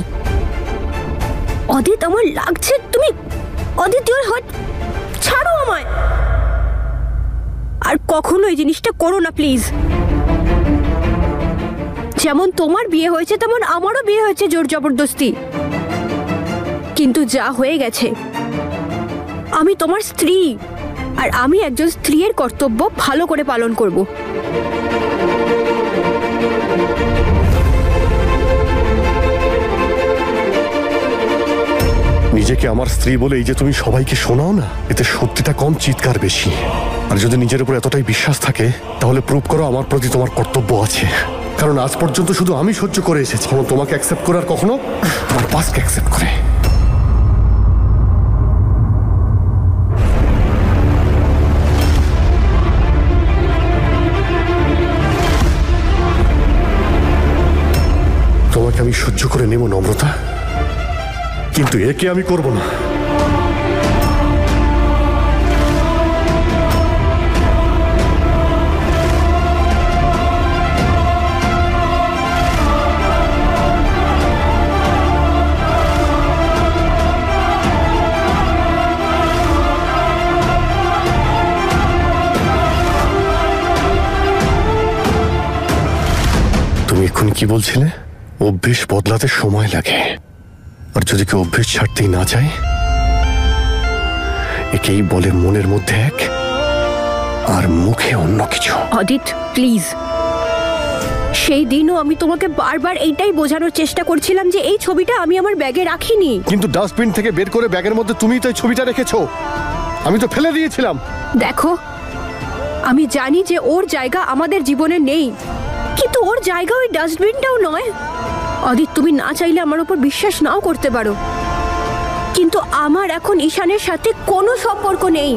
অদিত, আমার লাগছে তুমি। অদিত, ইউ আর হার্ট। ছাড়ো আমায়। আর কখনো এই জিনিসটা করো না প্লিজ। যেমন তোমার বিয়ে হয়েছে তেমন আমারও বিয়ে হয়েছে জোর জবরদস্তি। কিন্তু যা হয়ে গেছে, আমি তোমার স্ত্রী, আর আমি একজন স্ত্রীর কর্তব্য ভালো করে পালন করব। নিজেকে আমার স্ত্রী বলে এই যে তুমি সবাইকে শোনাও না, এতে সত্যিটা কম, চিৎকার বেশি। আর যদি নিজের উপর এতটাই বিশ্বাস থাকে তাহলে প্রুভ করো আমার প্রতি তোমার কর্তব্য আছে। কারণ আজ পর্যন্ত শুধু আমি সহ্য করে এসেছি, কখনো তোমাকে অ্যাকসেপ্ট করে আর কখনো তোমার পাসকে অ্যাকসেপ্ট করে। তোমাকে আমি সহ্য করে নেব নম্রতা, কিন্তু একে আমি করব না। তুমি এক্ষুনি কি বলছিলে? অভ্যেস বদলাতে সময় লাগে, আর যদি কেউ অভ্যেস ছাড়তেই না চায়, একেই বলে মনের মধ্যে এক আর মুখে অন্য কিছু। অদিত প্লিজ, সেই দিনও আমি তোমাকে বারবার এইটাই বোঝানোর চেষ্টা করছিলাম যে এই ছবিটা আমি আমার ব্যাগে রাখিনি। কিন্তু ডাস্টবিন থেকে বের করে ব্যাগের মধ্যে তুমি তো এই ছবিটা রেখেছো, আমি তো ফেলে দিয়েছিলাম। দেখো, আমি জানি যে ওর জায়গা আমাদের জীবনে নেই, কিন্তু ওর জায়গা ওই ডাস্টবিনটাও নয়। অদিত, তুমি না চাইলে আমার উপর বিশ্বাস নাও করতে পারো, কিন্তু আমার এখন ঈশানের সাথে কোনো সম্পর্ক নেই।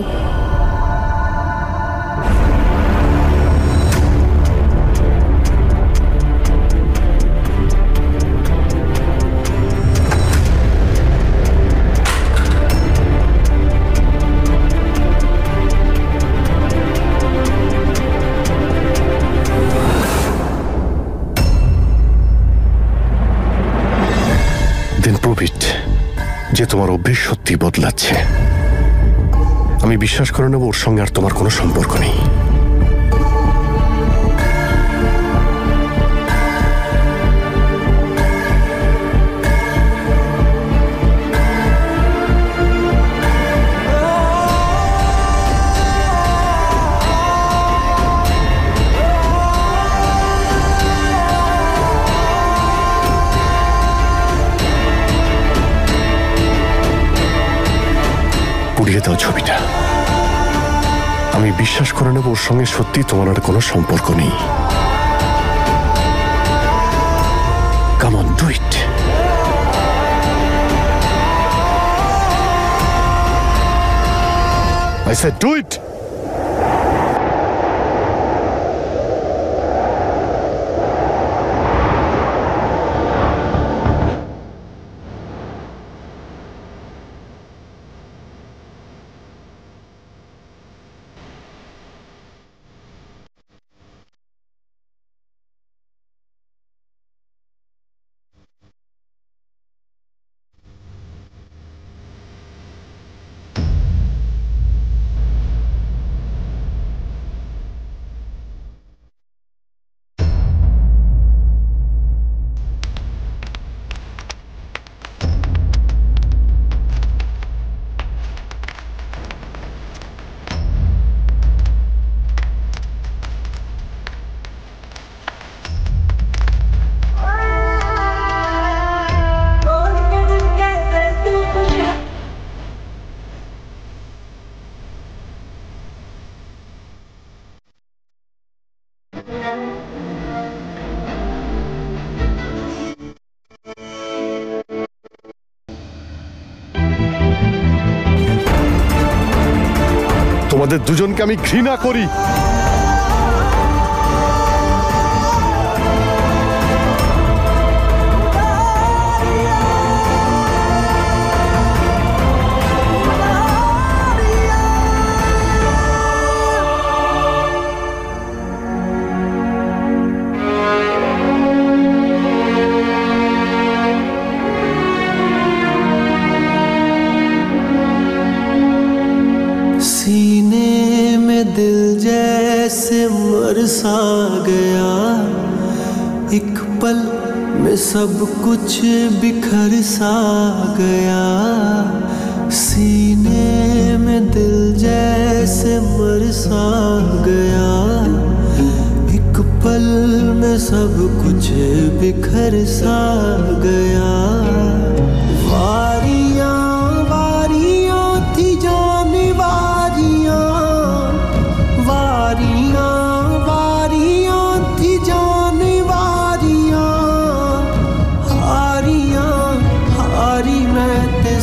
ইট যে তোমার অভ্যেস সত্যি বদলাচ্ছে। আমি বিশ্বাস করে নেব ওর সঙ্গে আর তোমার কোনো সম্পর্ক নেই। পুড়িয়ে দাও ছবিটা। আমি বিশ্বাস করে নেব ওর সঙ্গে সত্যি তোমার আর কোনো সম্পর্ক নেই। Come on, do it. I said do it. তোমাদের দুজনকে আমি ঘৃণা করি। सा गया एक पल में सब कुछ बिखर सा गया सीने में दिल जैसे मर सा गया एक पल में सब कुछ बिखर सा गया वारियां वारियां थी जाने वारियां वारियां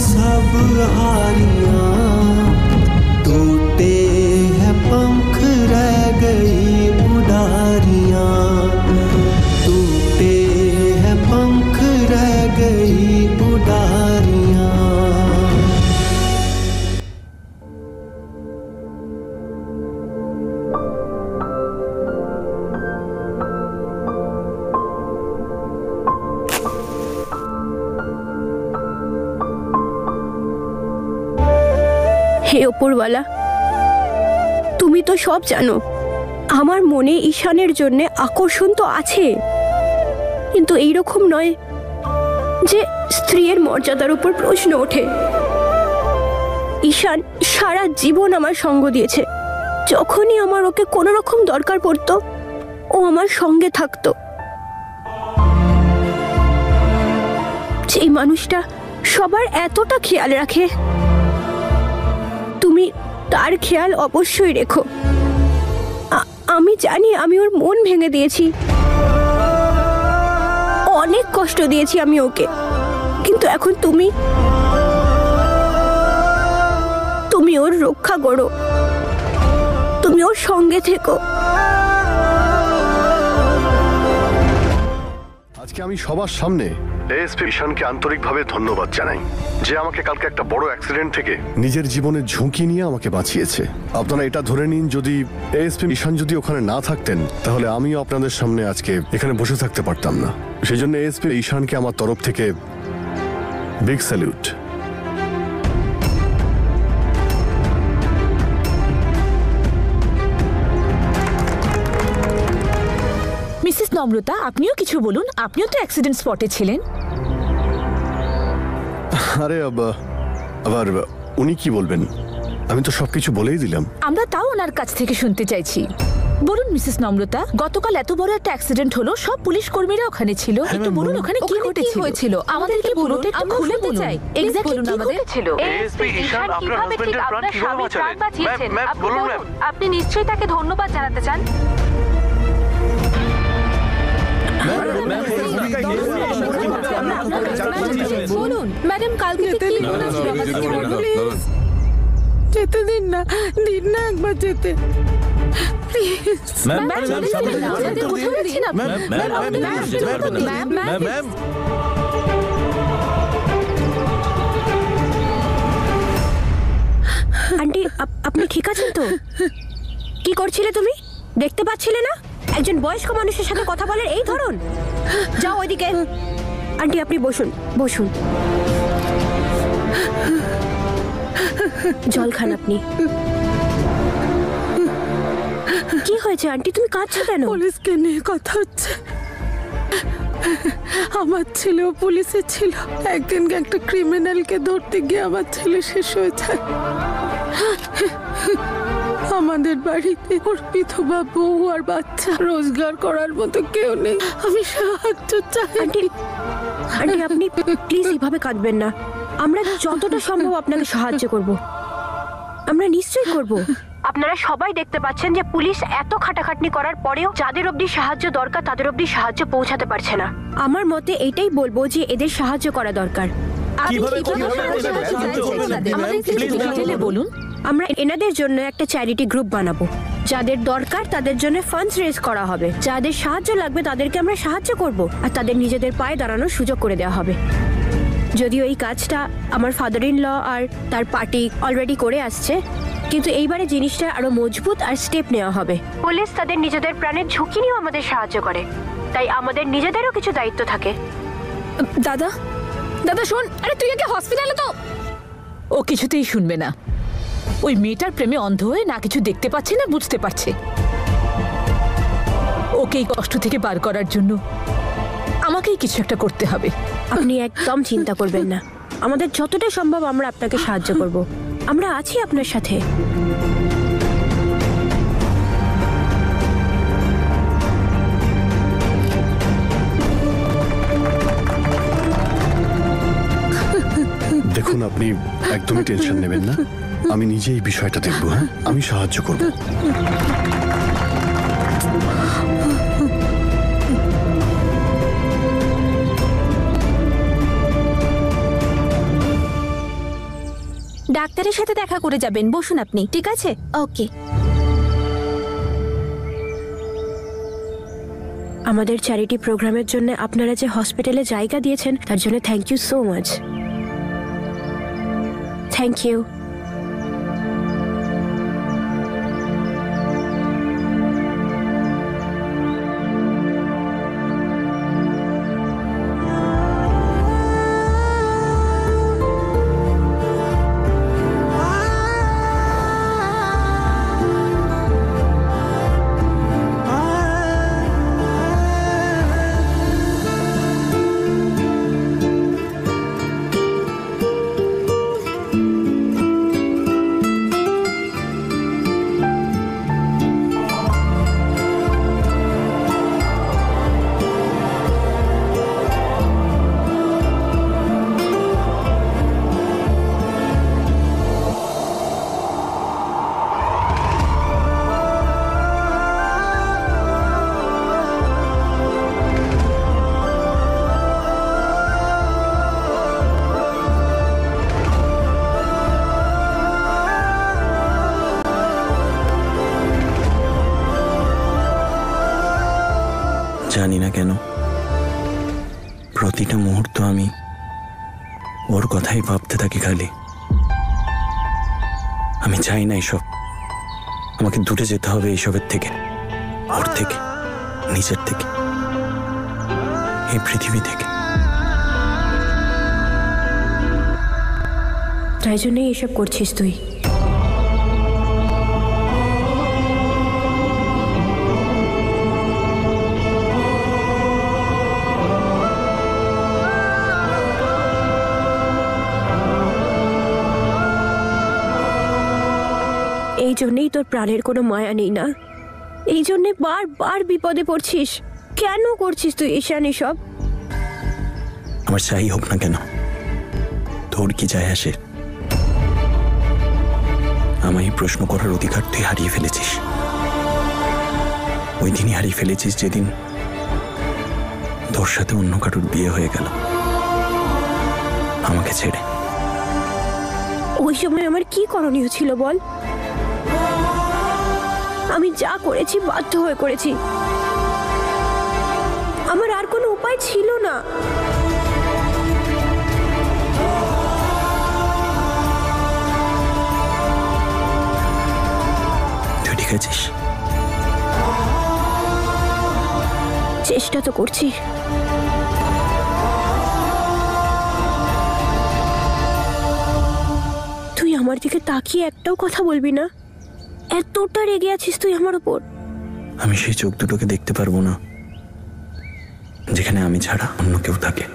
सब हारियां टूटे हैं पंख रह गई उड़ारियां टूटे हैं पंख रह गई उड़ारियां হে ওপরওয়ালা, তুমি তো সব জানো। আমার মনে ঈশানের জন্য আকর্ষণ তো আছে, কিন্তু এইরকম নয় যে স্ত্রীর মর্যাদার উপর প্রশ্ন ওঠে। ঈশান সারা জীবন আমার সঙ্গ দিয়েছে। যখনই আমার ওকে কোনো রকম দরকার পড়তো, ও আমার সঙ্গে থাকতো। যেই মানুষটা সবার এতটা খেয়াল রাখে, তুমি তার খেয়াল অবশ্যই রেখো। আমি জানি আমি ওর মন ভেঙে দিয়েছি, অনেক কষ্ট দিয়েছি আমি ওকে, কিন্তু এখন তুমি ওর রক্ষা করো, তুমি ওর সঙ্গে থেকো। আজকে আমি সবার সামনে এএসপি ঈশানকে আন্তরিকভাবে ধন্যবাদ জানাই, যে আমাকে কালকে একটা বড় অ্যাক্সিডেন্ট থেকে নিজের জীবনের ঝুঁকি নিয়ে আমাকে বাঁচিয়েছে। আপনারা এটা ধরে নিন, যদি এএসপি ঈশান যদি ওখানে না থাকতেন, তাহলে আমিও আপনাদের সামনে আজকে এখানে বসে থাকতে পারতাম না। সেই জন্য এএসপি ঈশানকে আমার তরফ থেকে বিগ স্যালুট। মিসেস নম্রতা, আপনিও কিছু বলুন, আপনিও তো অ্যাক্সিডেন্ট স্পটে ছিলেন। আরে আবার উনি কি বলবেন? আমি তো সবকিছু বলেই দিলাম। আমরা তাও ওনার কাছ থেকে শুনতে চাইছি। বলুন মিসেস নম্রতা, গতকাল এত বড় একটা অ্যাক্সিডেন্ট হলো, সব পুলিশ কর্মীরা ওখানে ছিল, একটু বলুন ওখানে কি হয়েছিল, আমাদেরকে পুরোটা একটু খুলে বলুন। এক্স্যাক্টলি কি হয়েছিল? এএসপি ঈশান আপনার হাজবেন্ডের প্রাণ কিভাবে বাঁচালেন? ম্যাম বলুন ম্যাম। আপনি নিশ্চয়ই তাকে ধন্যবাদ জানাতে চান। বলুন ম্যাডাম, কালকে কি যেতে দিন না একবার যেতে। আন্টি, আপনি ঠিক আছেন তো? কি করছিলে তুমি? দেখতে পাচ্ছিলে না একজন বয়স্ক মানুষের সাথে কথা বলার এই ধরন? যাও ওইদিকে। আন্টি আপনি বসুন বসুন, জল খান আপনি। কি হয়েছে আন্টি, তুমি কাঁদছো কেন? পুলিশকে নিয়ে কথা হচ্ছে। আমার ছেলেও পুলিশে ছিল। একদিনকে একটা ক্রিমিনালকে ধরতে গিয়ে আমার ছেলে শেষ হয়ে যায়। আমাদের বাড়িতে ওর বিধবা বউ আর বাচ্চা, রোজগার করার মতো কেউ নেই। আমি সাহায্য চাই। আন্টি আপনি প্লিজ এইভাবে কাঁদবেন না। আমরা যতটা সম্ভব আপনাকে সাহায্য করব, আমরা নিশ্চয়ই করব। আপনারা সবাই দেখতে পাচ্ছেন যে পুলিশ এত খাটাখাটনি করার পরেও যাদের অবধি সাহায্য দরকার তাদের অবধি সাহায্য পৌঁছাতে পারছে না। আমার মতে এটাই বলবো যে এদের সাহায্য করা দরকার। বলুন। আমরা এনাদের জন্য একটা চ্যারিটি গ্রুপ বানাবো। যাদের দরকার তাদের জন্য ফান্ডস রেজ করা হবে, যাদের সাহায্য লাগবে তাদেরকে আমরা সাহায্য করব, আর তাদের নিজেদের পায়ে দাঁড়ানোর সুযোগ করে দেওয়া হবে। যদিও এই কাজটা আমার ফাদার ইন ল আর তার পার্টি অলরেডি করে আসছে, কিন্তু এইবারে জিনিসটা আরো মজবুত আর স্টেপ নেওয়া হবে। পুলিশ তাদের নিজেদের প্রাণের ঝুঁকি নিয়েও আমাদের সাহায্য করে, তাই আমাদের নিজেদেরও কিছু দায়িত্ব থাকে। দাদা শোন, আরে তুই আগে হসপিটালে তো। ও কিছুতেই শুনবে না। ওই মেয়েটার প্রেমে অন্ধ হয়ে না কিছু দেখতে পাচ্ছে না বুঝতে পারছে। ওকে এই কষ্ট থেকে বার করার জন্য আমাকেই কিছু একটা করতে হবে। আপনি একদম চিন্তা করবেন না, আমাদের যতটা সম্ভব আমরা আপনাকে সাহায্য করব। আমরা আছি আপনার সাথে। দেখুন, আপনি একদমই টেনশন নেবেন না, আমি নিজে এই বিষয়টা দেখব। হ্যাঁ, আমি সাহায্য করব। ডাক্তারের সাথে দেখা করে যাবেন, বসুন আপনি। ঠিক আছে, ওকে। আমাদের চ্যারিটি প্রোগ্রামের জন্য আপনারা যে হসপিটালে জায়গা দিয়েছেন তার জন্য thank you so much. Thank you. জানি না কেন প্রতিটা মুহূর্ত আমি ওর কথাই ভাবতে থাকি খালি। আমি চাই না এসব, আমাকে দূরে যেতে হবে এইসবের থেকে, ওর থেকে, নিজের থেকে, এই পৃথিবী থেকে। তাই জন্যই এসব করছিস তুই। এই জন্যই তোর প্রাণের কোনো মায়া নেই না? এই জন্যে বারবার বিপদে পড়ছিস? কেন করছিস তুই ঈশান এসব? আমার চাই হোক না কেন, তোর কি যায় আসে? আমায় প্রশ্ন করার অধিকার তুই হারিয়ে ফেলেছিস। ওই দিনই হারিয়ে ফেলেছিস যেদিন তোর সাথে অন্য কারোর বিয়ে হয়ে গেল আমাকে ছেড়ে। ওই সময় আমার কি করণীয় ছিল বল? আমি যা করেছি বাধ্য হয়ে করেছি, আমার আর কোনো উপায় ছিল না। তুই ঠিক আছিস? চেষ্টা তো করছি। তুই আমার দিকে তাকিয়ে একটাও কথা বলবি না? এতটা রেগে আছিস তুই আমার উপর? আমি সেই চোখ দুটোকে দেখতে পারবো না যেখানে আমি ছাড়া অন্য কেউ থাকে।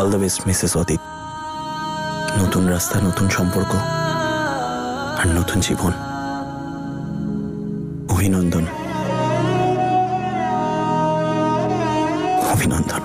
অল দ্য বেস্ট মিসেস অদিত। নতুন রাস্তা, নতুন সম্পর্ক আর নতুন জীবন। অভিনন্দন, অভিনন্দন।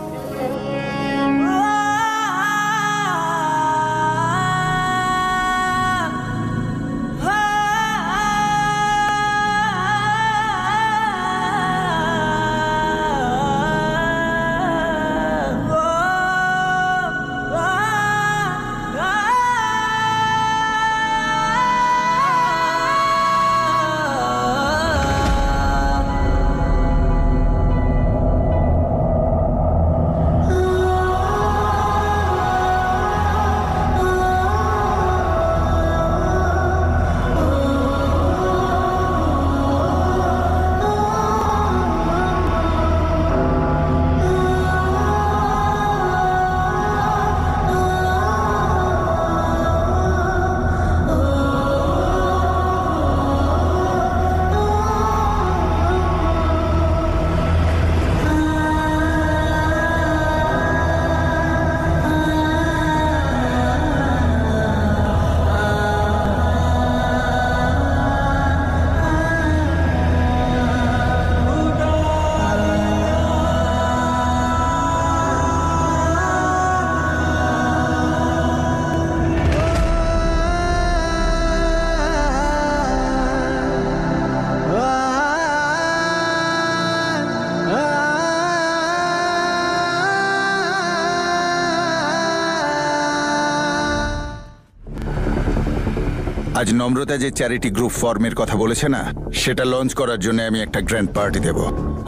আজ নম্রতা যে চ্যারিটি গ্রুপ ফর্মের কথা বলেছে না, সেটা লঞ্চ করার জন্য আমি একটা গ্র্যান্ড পার্টি দেব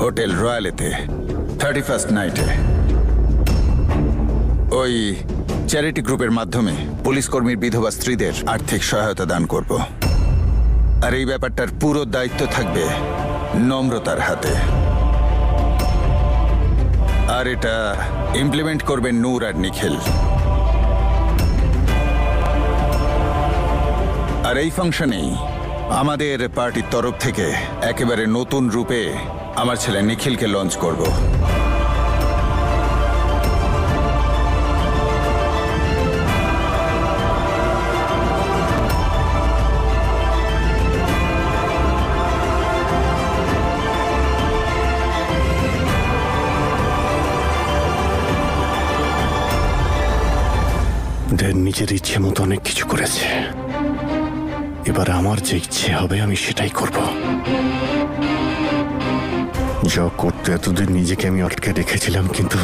হোটেল রয়্যালেতে 31st নাইটে। ওই চ্যারিটি গ্রুপের মাধ্যমে পুলিশ কর্মীর বিধবা স্ত্রীদের আর্থিক সহায়তা দান করব। আর এই ব্যাপারটার পুরো দায়িত্ব থাকবে নম্রতার হাতে। আর এটা ইমপ্লিমেন্ট করবেন নূর আর নিখিল। আর এই ফাংশনেই আমাদের পার্টির তরফ থেকে একেবারে নতুন রূপে আমার ছেলে নিখিলকে লঞ্চ করব। নিজের ইচ্ছে মতো অনেক কিছু করেছে, এবার আমার যে ইচ্ছে হবে আমি সেটাই করব। যা করতে এতদিন নিজেকে আমি আটকে রেখেছিলাম, কিন্তু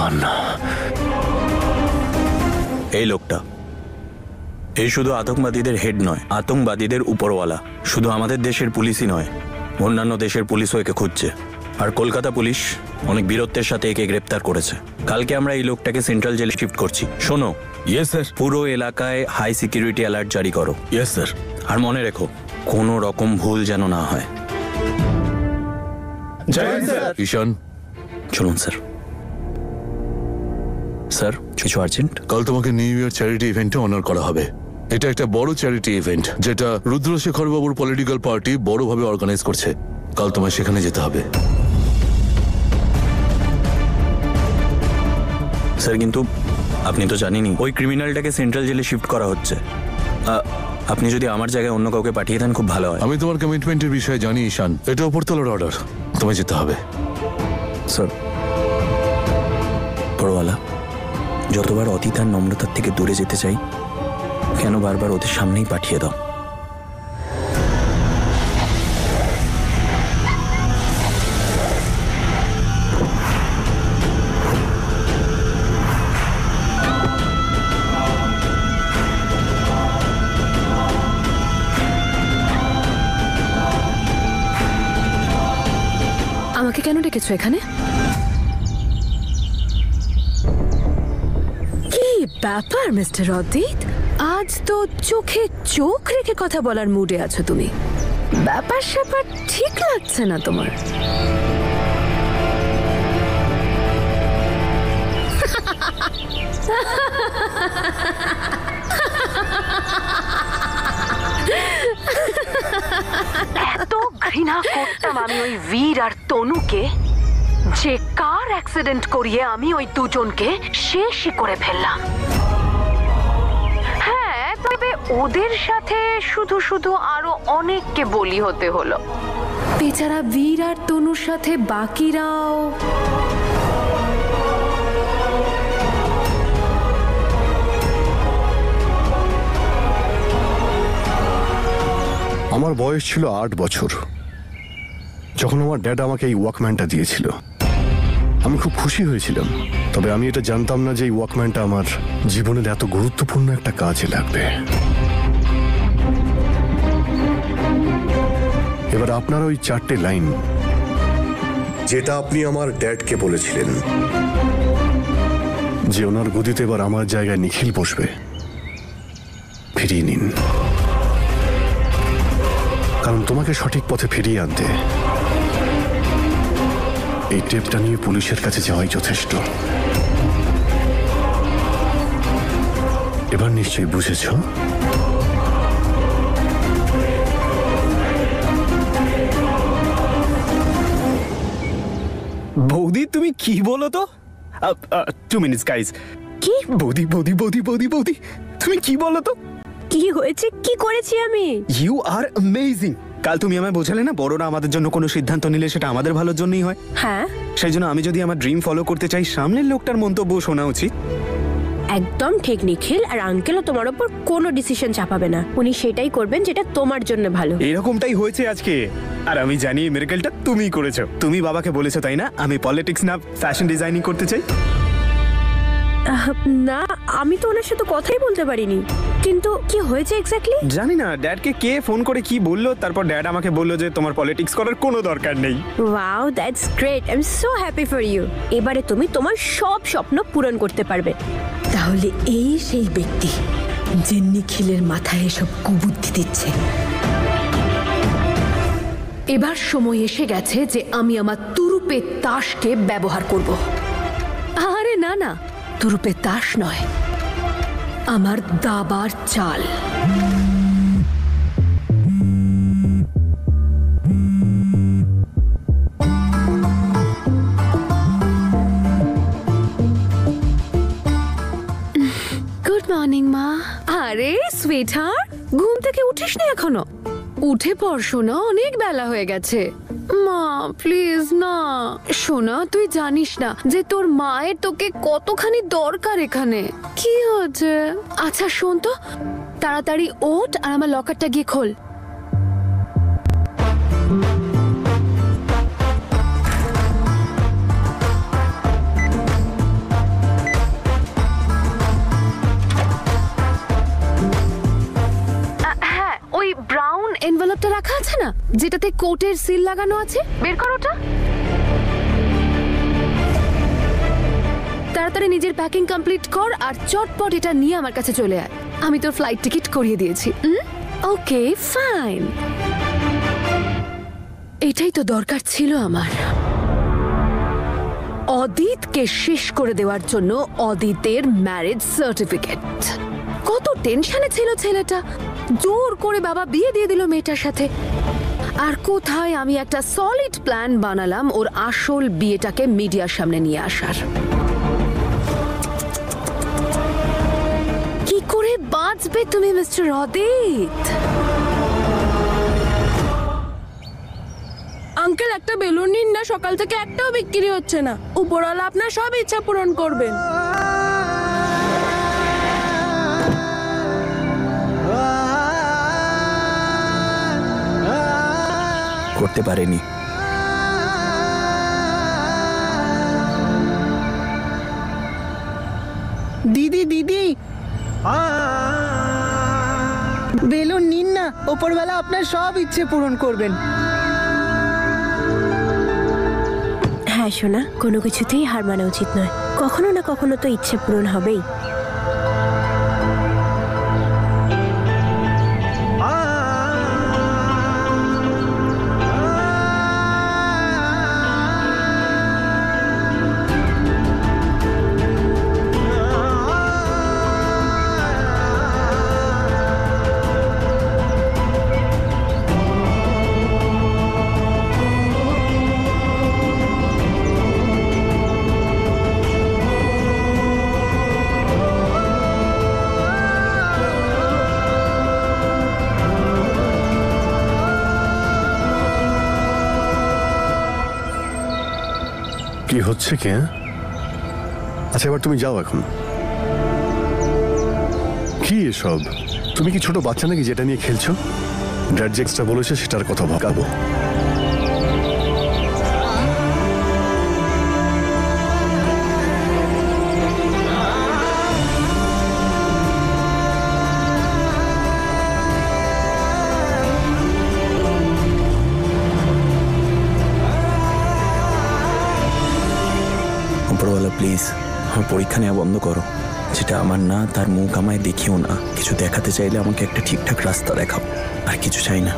আর না। এই লোকটা, এই শুধু আতঙ্কবাদীদের হেড নয়, আতঙ্কবাদীদের উপরওয়ালা। শুধু আমাদের দেশের পুলিশই নয়, অন্যান্য দেশের পুলিশও একে খুঁজছে। আর কলকাতা পুলিশ অনেক বীরত্বের সাথে একে গ্রেপ্তার করেছে। কালকে আমরা এই লোকটাকে সেন্ট্রাল জেলে শিফট করছি। শোনো, ইয়েস স্যার। পুরো এলাকায় হাই সিকিউরিটি অ্যালার্ট জারি করো। Yes sir. আর মনে রেখো, কোনো রকম ভুল যেন না হয়। ঈশান, চলুন স্যার। স্যার কিছু আর্জেন্ট। কাল তোমাকে নিউ ইয়ার চ্যারিটি ইভেন্টে অনার করা হবে। এটা একটা বড় চ্যারিটি ইভেন্ট যেটা রুদ্রশেখর বাবুর পলিটিক্যাল পার্টি বড়ভাবে অর্গানাইজ করছে। কাল তোমায় সেখানে যেতে হবে। স্যার কিন্তু আপনি তো জানেনই ওই ক্রিমিনালটাকে সেন্ট্রাল জেলে শিফট করা হচ্ছে। আপনি যদি আমার জায়গায় অন্য কাউকে পাঠিয়ে দেন খুব ভালো হয়। আমি তোমার কমিটমেন্টের বিষয়ে জানি ঈশান, এটা উপরতলার অর্ডার, তোমায় যেতে হবে। স্যার বড়ওয়ালা, যতবার অতীত আর নম্রতার থেকে দূরে যেতে চাই, কেন বারবার ওদের সামনেই পাঠিয়ে দাও? আমাকে কেন ডেকেছো এখানে? কি ব্যাপার মিস্টার অদিত, আজ তো চোখে চোখ রেখে কথা বলার মুডে আছো তুমি। ব্যাপার স্যাপার ঠিক লাগছে না তোমার। এত ঘৃণা করতাম আমি ওই বীর আর তনুকে, যে কার অ্যাক্সিডেন্ট করিয়ে আমি ওই দুজনকে শেষই করে ফেললাম। হ্যাঁ, তবে ওদের সাথে শুধু শুধু আরো অনেককে বলি হতে হলো। বেচারা বীর আর তনুর সাথে বাকিরাও। আমার বয়স ছিল 8 বছর যখন আমার ড্যাড আমাকে এই ওয়াকম্যানটা দিয়েছিল। আমি খুব খুশি হয়েছিলাম, তবে আমি এটা জানতাম না যে এই ওয়াকম্যানটা আমার জীবনের এত গুরুত্বপূর্ণ একটা কাজে লাগবে। এবার আপনার ওই 4টে লাইন যেটা আপনি আমার ড্যাডকে বলেছিলেন যে ওনার গদিতে এবার আমার জায়গায় নিখিল বসবে, ফিরিয়ে নিন। কারণ তোমাকে সঠিক পথে ফিরিয়ে আনতে এই টেপটা নিয়ে পুলিশের কাছে যাওয়াই যথেষ্ট। এবার নিশ্চয়ই বুঝেছ? বৌদি তুমি কি বলো তো? 2 minutes গাইস। কি বৌদি বৌদি বৌদি বৌদি বৌদি তুমি কি বলো তো? কি হয়েছে? কি করেছি আমি? You are amazing. কাল তুমি আমায় বোঝালে না, বড়রা আমাদের জন্য কোনো সিদ্ধান্ত নিলে সেটা আমাদের ভালোর জন্যই হয়। হ্যাঁ, সেই জন্য আমি যদি আমার ড্রিম ফলো করতে চাই, সামনের লোকটার মন্তব্য শোনা উচিত। একদম ঠিক নিখিল। আর আঙ্কেলও তোমার ওপর কোনো ডিসিশন চাপাবে না, উনি সেটাই করবেন যেটা তোমার জন্য ভালো। এরকমটাই হয়েছে আজকে। আর আমি জানি এই মিরাকেলটা তুমিই করেছো। তুমি বাবাকে বলেছো তাই না আমি পলিটিক্স না ফ্যাশন ডিজাইনিং করতে চাই? না, আমি তো ওনার সাথে কথাই বলতে পারিনি। কিন্তু কি হয়েছে এক্স্যাক্টলি জানি না। ড্যাডকে কে ফোন করে কি বললো, তারপর ড্যাড আমাকে বললো যে তোমার পলিটিক্স করার কোনো দরকার নেই। Wow, that's great. I am so happy for you. এবারে তুমি তোমার সব স্বপ্ন পূরণ করতে পারবে। তাহলে এই সেই ব্যক্তি যে নিখিলের মাথায় এসব কুবুদ্ধি দিচ্ছে। এবার সময় এসে গেছে যে আমি আমার তুরুপের তাসকে ব্যবহার করব। আরে না না, তুরুপের তাস নয়, আমার দাবার চাল। গুড মর্নিং মা। আরে সুইটহার্ট, ঘুম থেকে উঠিস না এখনো? উঠে পড় সোনা, অনেক বেলা হয়ে গেছে। মা প্লিজ না। সোনা, তুই জানিস না যে তোর মায়ের তোকে কতখানি দরকার এখানে। কি হচ্ছে? আচ্ছা শোন তো, তাড়াতাড়ি ওঠ আর আমার লকারটা গিয়ে খোল। ওই ব্রাউন এনভেলপটা রাখা আছে না, যেটাতে কোটের সিল লাগানো আছে, বের কর ওটা। তাড়াতাড়ি নিজের প্যাকিং কমপ্লিট কর আর চটপট এটা নিয়ে আমার কাছে চলে আয়। আমি তোর ফ্লাইট টিকিট করিয়ে দিয়েছি। ওকে ফাইন, এটাই তো দরকার ছিল আমার। অদিতকে শেষ করে দেওয়ার জন্য অদিতের ম্যারেজ সার্টিফিকেট। কত টেনশনে ছিল ছেলেটা, জোর করে বাবা বিয়ে দিয়ে দিল মেয়েটার সাথে। আর কোথায় আমি একটা সলিড প্ল্যান বানালাম ওর আসল বিয়েটাকে মিডিয়ার সামনে নিয়ে আসার। কি করে বাঁচবে তুমি মিস্টার অদিত? আঙ্কেল একটা বেলুন নিন না, সকাল থেকে একটাও বিক্রি হচ্ছে না। উপরওয়ালা আপনার সব ইচ্ছা পূরণ করবেন। করতে পারেনি। দিদি দিদি, বেলুন নিন না, ওপরওয়ালা আপনার সব ইচ্ছে পূরণ করবেন। হ্যাঁ সোনা, কোনো কিছুতেই হার মানা উচিত নয়। কখনো না কখনো তো ইচ্ছে পূরণ হবেই। কি হচ্ছে কি? আচ্ছা এবার তুমি যাও এখন। কি এসব? তুমি কি ছোট বাচ্চা নাকি যেটা নিয়ে খেলছো? ড্যাড যে এক্সট্রা বলেছে সেটার কথা ভাবো। উপরওয়ালা প্লিজ আমার পরীক্ষা নেওয়া বন্ধ করো। যেটা আমার না তার মুখ আমায় দেখিও না। কিছু দেখাতে চাইলে আমাকে একটা ঠিকঠাক রাস্তা দেখাও, আর কিছু চাই না।